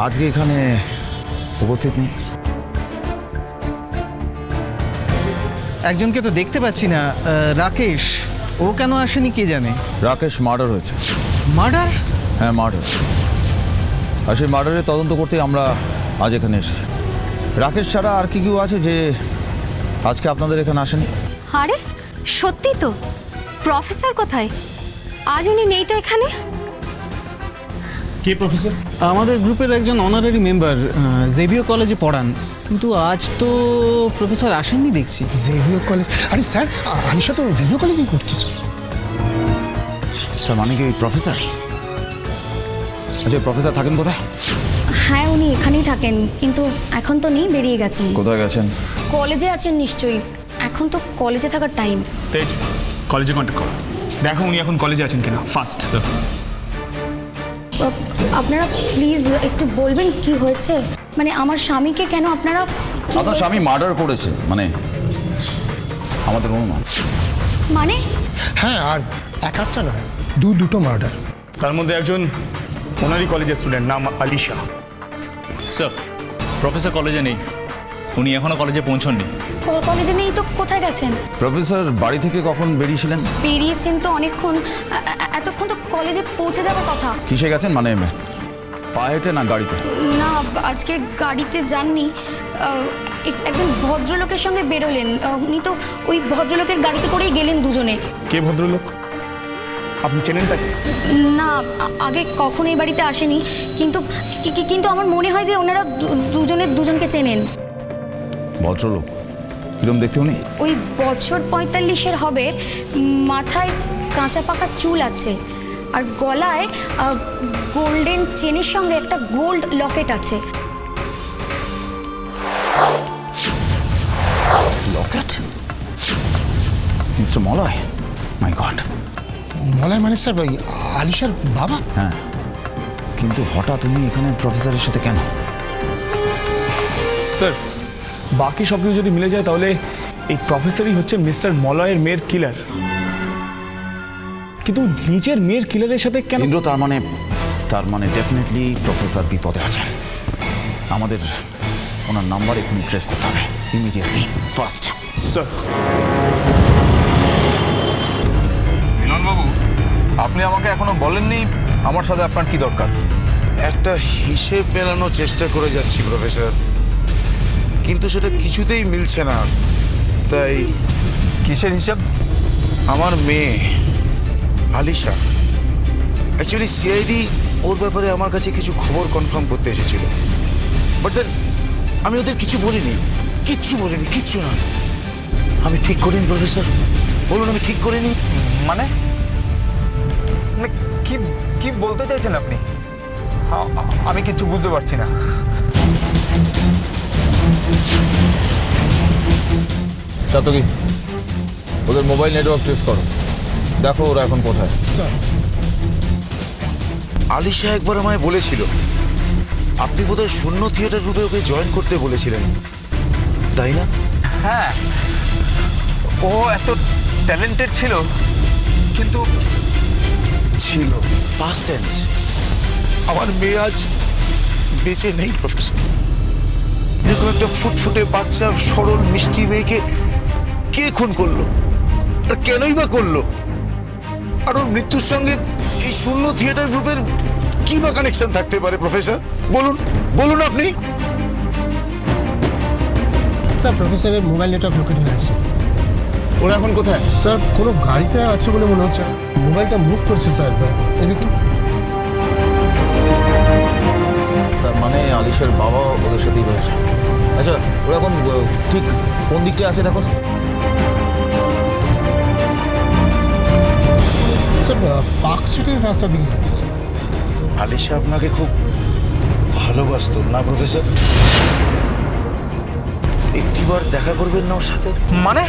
আজকে এখানে উপস্থিত নেই। একজনকে তো দেখতে পাচ্ছি না, রাকেশ, ও কেন আসেনি কে জানে। রাকেশ মার্ডার হয়েছে। মার্ডার? হ্যাঁ, মার্ডার। আর সেই মার্ডারের তদন্ত করতেই আমরা আজ এখানে এসেছি। রাকেশ ছাড়া আর কি কেউ আছে যে আজকে আপনাদের এখানে আসেনি? আরে সত্যি তো, প্রফেসর কোথায়? আজ উনি নেই তো এখানে। কে প্রফেসর? আমাদের গ্রুপের একজন অনারারি মেম্বার, জেভিও কলেজে পড়ান, কিন্তু আজ তো প্রফেসর আসেননি দেখছি। জেভিও কলেজ? আরে স্যার, আলিশা তো জেভিও কলেজেই পড়তেছে। স্যার, মানে কি প্রফেসর? আচ্ছা, প্রফেসর থাকেন কোথায়? হ্যাঁ, উনি এখানেই থাকেন, কিন্তু এখন তো নেই, বেরিয়ে গেছেন। কোথায় গেছেন? কলেজে আছেন নিশ্চয়ই, এখন তো কলেজে থাকার টাইম। তেজ, কলেজে কন্ট্যাক্ট করো, দেখো উনি এখন কলেজে আছেন কিনা, ফার্স্ট। স্যার, আপনারা প্লিজ একটু বলবেন কি হয়েছে, মানে আমার স্বামীকে কেন আপনারা? আপনার স্বামী মার্ডার করেছে, মানে আমাদের অনুমান। মানে? হ্যাঁ, আর একটা নয়, দুটো মার্ডার। তার মধ্যে একজন ওনারই কলেজের স্টুডেন্ট, নাম আলিশা। স্যার, প্রফেসর কলেজে নেই, উনি এখনো কলেজে পৌঁছননি। কলেজে নেই তো কোথায় গেছেন? প্রফেসর বাড়ি থেকে কখন বেরিয়েছিলেন? বেরিয়েছেন তো অনেকক্ষণ, এতক্ষণ তো কলেজে পৌঁছে যাওয়ার কথা। কিসে গেছেন, মানে পায়ে হেঁটে না গাড়িতে? না, আজকে গাড়িতে যাননি, একজন ভদ্রলোকের সঙ্গে বেরোলেন, উনি তো ওই ভদ্রলোকের গাড়িতে করেই গেলেন দুজনে। কে ভদ্রলোক? আপনি চেনেন তাকে? না, আগে কখনো এই বাড়িতে আসেনি, কিন্তু কিন্তু আমার মনে হয় যে ওনারা দুজনকে চেনেন। ভদ্রলোক কিরম দেখতে উনি? ওই বছর 45-এর হবে, মাথায় কাঁচা পাকা চুল আছে, আর গলায় গোল্ডেন চেনের সঙ্গে একটা গোল্ড লকেট আছে। লকেট? মিস্টার মলয়? মাই গড। মলয় মানে স্যার ভাই আলিশার বাবা? হ্যাঁ, কিন্তু হঠাৎ উনি এখানে প্রফেসরের সাথে কেন? স্যার, বাকি সব কিছু যদি মিলে যায় তাহলে এই প্রফেসরই হচ্ছে মিস্টার মলয়ের মেয়ের কিলার, কিন্তু নিজের মেয়ের কিলারের সাথে কেন? ইন্দ্র, তার মানে ডেফিনেটলি প্রফেসর বিপদে আছেন। আমাদের ওনার নাম্বার এখনই ট্রেস করতে হবে, ইমিডিয়েটলি, ফার্স্ট। স্যার। মিলনবাবু, আপনি আমাকে এখনো বলেননি আমার সাথে আপনার কি দরকার? একটা হিসেব মেলানোর চেষ্টা করে যাচ্ছি প্রফেসর, কিন্তু সেটা কিছুতেই মিলছে না। তাই। কিসের হিসাব? আমার মেয়ে আলিশা, অ্যাকচুয়ালি সিআইডি ওর ব্যাপারে আমার কাছে কিছু খবর কনফার্ম করতে এসেছিল, বাট দেন আমি ওদের কিছু বলিনি, কিচ্ছু না। আমি ঠিক করিনি প্রফেসর, বলুন আমি ঠিক করিনি। মানে কি বলতে চাইছেন আপনি? আমি কিচ্ছু বুঝতে পারছি না। সাতকি, ওদের মোবাইল নেটওয়ার্ক ট্রেস করো, দেখো ওরা এখন কোথায়। স্যার, আলিশা একবার আমায় বলেছিল আপনি বোধহয় শূন্য থিয়েটার গ্রুপে ওকে জয়েন করতে বলেছিলেন, তাই না? হ্যাঁ, ও এত ট্যালেন্টেড ছিল, কিন্তু ছিল পাস্ট টেন্স। আমার মেয়ে আজ বেঁচে নেই প্রফেসর। এরকম একটা ফুটফুটে বাচ্চা, সরল মিষ্টি মেয়েকে কে খুন করলো, আর কেনই বা করলো? আর ওর মৃত্যুর সঙ্গে এই শূন্য থিয়েটার গ্রুপের কি বা কানেকশন থাকতে পারে প্রফেসর? বলুন আপনি। স্যার, প্রফেসরের মোবাইল নেটওয়ার্ক লোকেট হয়ে আছে। ওরা এখন কোথায়? স্যার, কোনো গাড়িতে আছে বলে মনে হচ্ছে, মোবাইলটা মুভ করছে স্যার। এদিকে তার মানে আলিশার বাবা ওদের সাথেই রয়েছে। আচ্ছা, ওরা এখন ঠিক কোন দিকটা আছে দেখো। স্যার, পার্ক স্ট্রিটের রাস্তা দিকে যাচ্ছে স্যার। আলিশা আপনাকে খুব ভালোবাসতো না প্রফেসর? একটিবার দেখা করবেন না ওর সাথে? মানে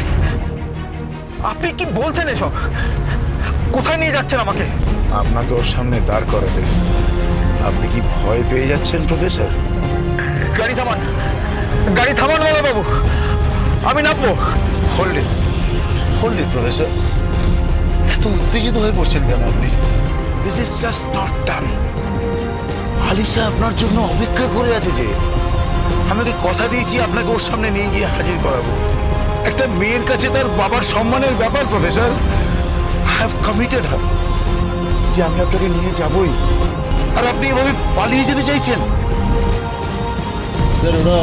আপনি কি বলছেন এসব? কোথায় নিয়ে যাচ্ছেন আমাকে? আপনাকে ওর সামনে দাঁড় করাতে আপনি কি ভয় পেয়ে যাচ্ছেন প্রফেসর? গাড়ি থামান, গাড়ি থামান মলয় বাবু, আমি নামবো। হোল্ড ইট প্রফেসর, এত উত্তেজিত হয়ে পড়ছেন কেন আপনি? This is just not done. Alisha আপনার জন্য অপেক্ষা করে আছে যে, আমাকে কথা দিয়েছি আপনাকে ওর সামনে নিয়ে গিয়ে হাজির করাবো। একটা মেয়ের কাছে তার বাবার সম্মানের ব্যাপার প্রফেসর। আই হ্যাভ কমিটেড হার যে আমি আপনাকে নিয়ে যাবই, আর আপনি এভাবে পালিয়ে যেতে চাইছেন? স্যার ওরা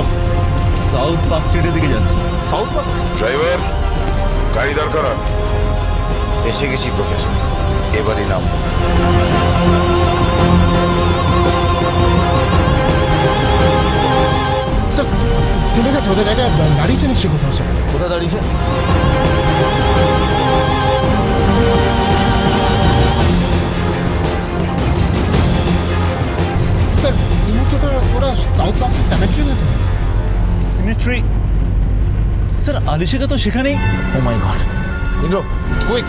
সাউথ পার্ক স্ট্রিটের দিকে যাচ্ছে। South park? ড্রাইভার, গাড়ি দাঁড় করান। এসে গেছি প্রফেসর, এবারই নাম। স্যার চলে গেছে, ওদের একটা দাঁড়িয়েছে নিশ্চয়ই কোথাও। স্যার কোথায় দাঁড়িয়েছে? স্যার এই মুহূর্তে তো ওরা সাউথ পার্কের সেমেট্রি মতো। সিমেট্রি? স্যার আলিশাকে তো সেখানেই। ও মাই গড, ইন্দ্র কুইক।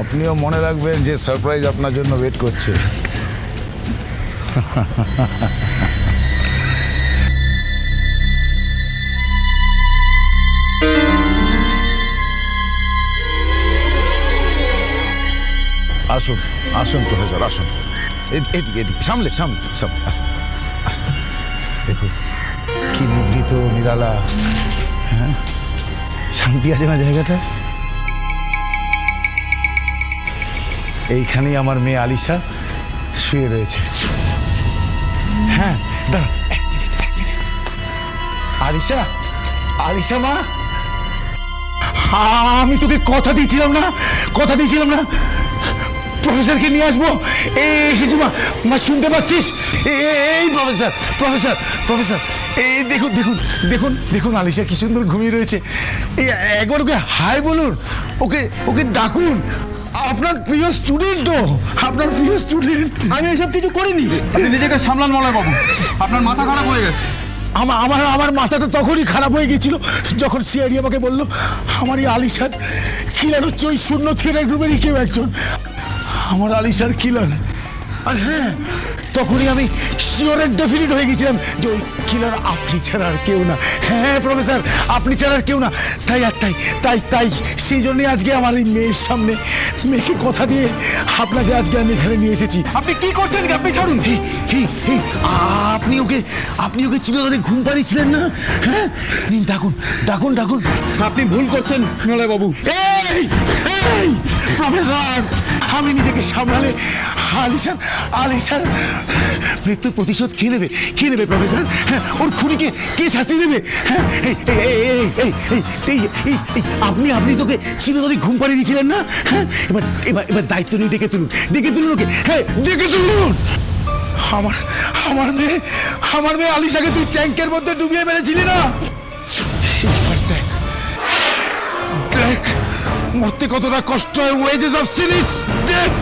আপনিও মনে রাখবেন যে সারপ্রাইজ আপনার জন্য ওয়েট করছে। আসুন আসুন প্রফেসর, আসুন। এদিকে এদিকে, সামলে সামলে, সব আস্তে আস্তে। দেখুন কি নিভৃত নিরালা, হ্যাঁ শান্তি আছে না জায়গাটা? এইখানেই আমার মেয়ে আলিশা শুয়ে রয়েছে। হ্যাঁ দাঁড়ান, এক মিনিট। আলিশা, আলিশা মা, আমি তোকে কথা দিয়েছিলাম না প্রফেসরকে নিয়ে আসবো। এসেছি মা, মা শুনতে পাচ্ছিস? এই প্রফেসর প্রফেসর প্রফেসর, এই দেখুন দেখুন দেখুন দেখুন আলিশা কি সুন্দর ঘুমিয়ে রয়েছে। এই একবার ওকে হাই বলুন, ওকে ওকে ডাকুন। আপনার প্রিয় স্টুডেন্ট, আপনার প্রিয় স্টুডেন্ট। আমি এসব কিছু করিনি, আপনি নিজেকে সামলান মলয় বাবু, আপনার মাথা খারাপ হয়ে গেছে। আমার মাথাটা তখনই খারাপ হয়ে গেছিল যখন সিআইডি আমাকে বললো আমার এই আলিশার কিলার হচ্ছে ওই শূন্য থিয়েটার গ্রুপেরই কেউ একজন। আমার আলিশার কিলার। আর হ্যাঁ, তখনই আমি শিওর এন্ড ডেফিনিট হয়ে গেছিলাম যে ওই কিলার আপনি ছাড়া আর কেউ না। হ্যাঁ প্রফেসর, আপনি ছাড়া আর কেউ না। তাই আর তাই তাই তাই সেই জন্যই আজকে আমার এই মেয়ের সামনে, মেয়েকে কথা দিয়ে আপনাকে আজকে আমি এখানে নিয়ে এসেছি। আপনি কি করছেন? আপনি ছাড়ুন। আপনি ওকে চিরতরে ঘুম পাড়িয়েছিলেন না? হ্যাঁ নিন, ডাকুন ডাকুন ডাকুন। আপনি ভুল করছেন মলয় বাবু। এই এই প্রফেসর, আমি নিজেকে সামলালে আলিশার মৃত্যুর প্রতিশোধ কে নেবে প্রফেসর? হ্যাঁ, ওর খুনিকে কে শাস্তি দেবে? হ্যাঁ আপনি তোকে চিরতরে ঘুম পাড়িয়ে দিয়েছিলেন না? হ্যাঁ এবার দায়িত্ব নিয়ে ডেকে তুলুন ওকে। হ্যাঁ ডেকে তুলুন। আমার মেয়ে আলিশাকে তুই ট্যাঙ্কের মধ্যে ডুবিয়ে মেরেছিলি না? দেখ মরতে কতটা কষ্ট হয়। Wages of sin is death.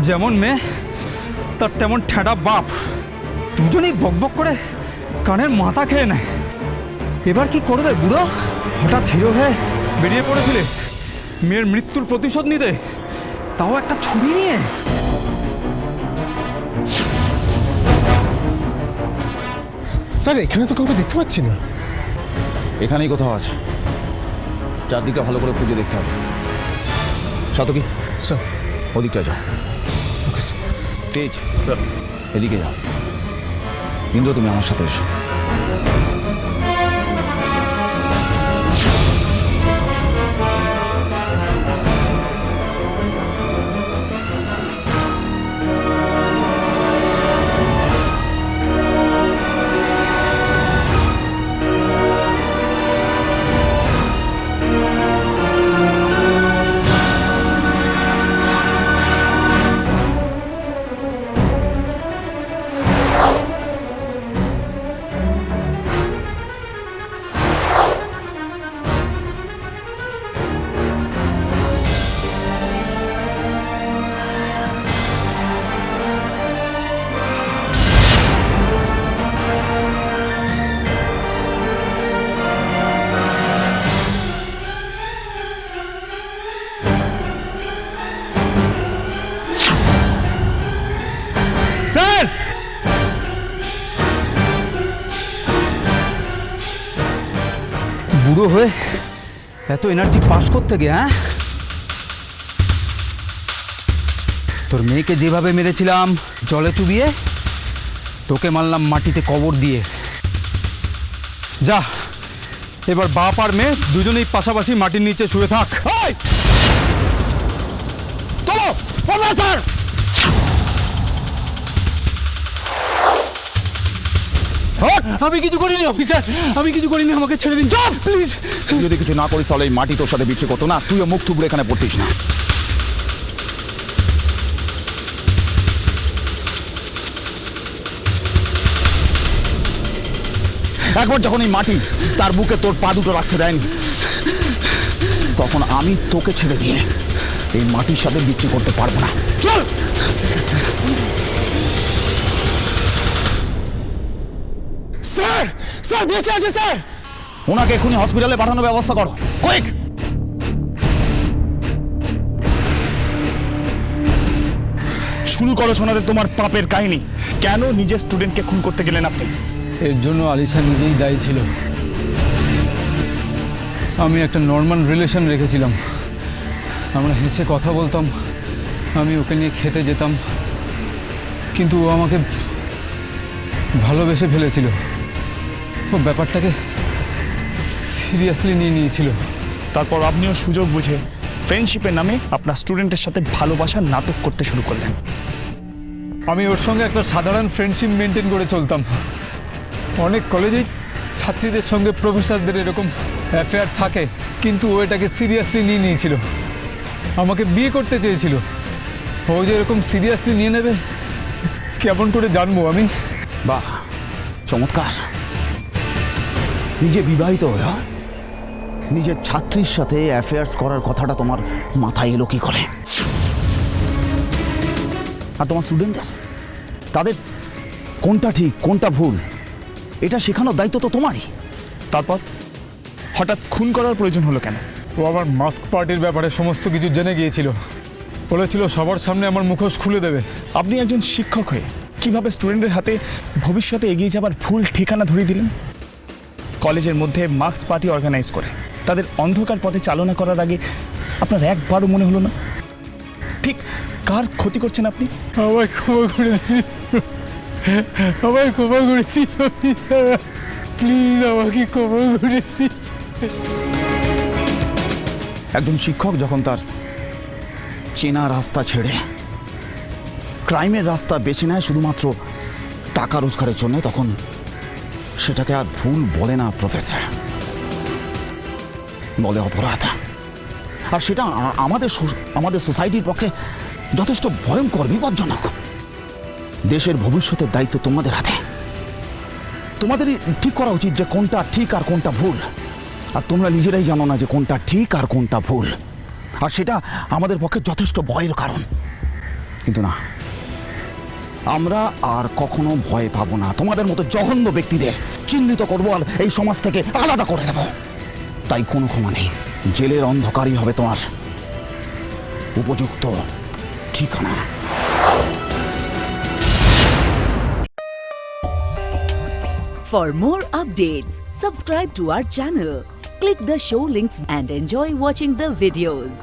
যেমন মেয়ে তার তেমন ঠেঁড়া বাপ, দুজনেই বকবক করে কানের মাথা খেয়ে নেয়। এবার কি করবে বুড়ো? হঠাৎ হিরো হয়ে বেরিয়ে পড়েছিলে মেয়ের মৃত্যুর প্রতিশোধ নিতে, তাও একটা ছুরি নিয়ে। স্যার এখানে তো কাউকে দেখতে পাচ্ছি না। এখানেই কোথাও আছে, চারদিকটা ভালো করে খুঁজে দেখতে হবে। সাতকি স্যার, ওদিকটা যাও। Okay sir. তেজ স্যার, এদিকে যাও। ইন্দ্র তুমি আমার সাথে এসো। বুড়ো হয়ে এত এনার্জি পাস করতে গিয়ে, হ্যাঁ? তোর মেয়েকে যেভাবে মেরেছিলাম জলে চুবিয়ে, তোকে মারলাম মাটিতে কবর দিয়ে। যা, এবার বাপ আর মেয়ে দুজনেই পাশাপাশি মাটির নিচে শুয়ে থাক। চলো প্রফেসর। আমি কিছু করিনি অফিসার, আমি কিছু করিনি, আমাকে ছেড়ে দিন প্লিজ। তুই যদি কিছু না করিস তাহলে এই মাটি তোর সাথে বিচ্ছে করতো না, তুইও মুখ থুবড়ে এখানে পড়তিস না। একবার যখন এই মাটি তার বুকে তোর পা দুটো রাখতে দেয়নি, তখন আমি তোকে ছেড়ে দিয়ে এই মাটির সাথে বিচ্ছি করতে পারবো না। চল। স্যার, স্যার বেঁচে আছে স্যার। ওনাকে এখনই হসপিটালে পাঠানোর ব্যবস্থা করো, কুইক। শুরু করো শোনাতে তোমার পাপের কাহিনী। কেন নিজের স্টুডেন্টকে খুন করতে গেলেন আপনি? এর জন্য আলিশা নিজেই দায়ী ছিল। আমি একটা নর্মাল রিলেশন রেখেছিলাম, আমরা হেসে কথা বলতাম, আমি ওকে নিয়ে খেতে যেতাম, কিন্তু ও আমাকে ভালোবেসে ফেলেছিল। ও ব্যাপারটাকে সিরিয়াসলি নিয়ে নিয়েছিল। তারপর আপনিও সুযোগ বুঝে ফ্রেন্ডশিপের নামে আপনার স্টুডেন্টের সাথে ভালোবাসার নাটক করতে শুরু করলেন। আমি ওর সঙ্গে একটা সাধারণ ফ্রেন্ডশিপ মেনটেন করে চলতাম। অনেক কলেজেই ছাত্রীদের সঙ্গে প্রফেসরদের এরকম অ্যাফেয়ার থাকে, কিন্তু ও এটাকে সিরিয়াসলি নিয়ে নিয়েছিল, আমাকে বিয়ে করতে চেয়েছিল। ও যে এরকম সিরিয়াসলি নিয়ে নেবে কেমন করে জানবো আমি? বাহ, চমৎকার। নিজে বিবাহিত হয়ে নিজের ছাত্রীর সাথে অ্যাফেয়ার্স করার কথাটা তোমার মাথায় এলো কি করে? আর তোমার স্টুডেন্টদের, তাদের কোনটা ঠিক কোনটা ভুল এটা শেখানোর দায়িত্ব তো তোমারই। তারপর হঠাৎ খুন করার প্রয়োজন হলো কেন? ও আমার মাস্ক পার্টির ব্যাপারে সমস্ত কিছু জেনে গিয়েছিল, বলেছিল সবার সামনে আমার মুখোশ খুলে দেবে। আপনি একজন শিক্ষক হয়ে কিভাবে স্টুডেন্টের হাতে ভবিষ্যতে এগিয়ে যাবার ভুল ঠিকানা ধরিয়ে দিলেন? কলেজের মধ্যে মাস্ক পার্টি অর্গানাইজ করে তাদের অন্ধকার পথে চালনা করার আগে আপনার একবারও মনে হলো না ঠিক কার ক্ষতি করছেন আপনি? আমায় ক্ষমা করে দিস, আমায় ক্ষমা করে দিস প্লিজ, আমাকে ক্ষমা করে দিস। একজন শিক্ষক যখন তার চেনা রাস্তা ছেড়ে ক্রাইমের রাস্তা বেছে নেয় শুধুমাত্র টাকা রোজগারের জন্য, তখন সেটাকে আর ভুল বলে না প্রফেসর, বলে অপরাধ। আর সেটা আমাদের সোসাইটির পক্ষে যথেষ্ট ভয়ঙ্কর, বিপজ্জনক। দেশের ভবিষ্যতের দায়িত্ব তোমাদের হাতে, তোমাদেরই ঠিক করা উচিত যে কোনটা ঠিক আর কোনটা ভুল। আর তোমরা নিজেরাই জানো না যে কোনটা ঠিক আর কোনটা ভুল, আর সেটা আমাদের পক্ষে যথেষ্ট ভয়ের কারণ। কিন্তু না, আমরা আর কখনো ভয় পাবো না। তোমাদের মতো জঘন্য ব্যক্তিদের চিহ্নিত করবো আর এই সমাজ থেকে আলাদা করে দেব। তাই কোনো ক্ষমা নেই, জেলের অন্ধকারই হবে তোমার উপযুক্ত ঠিকানা। For more updates, subscribe to our channel, click the show links and enjoy watching the videos.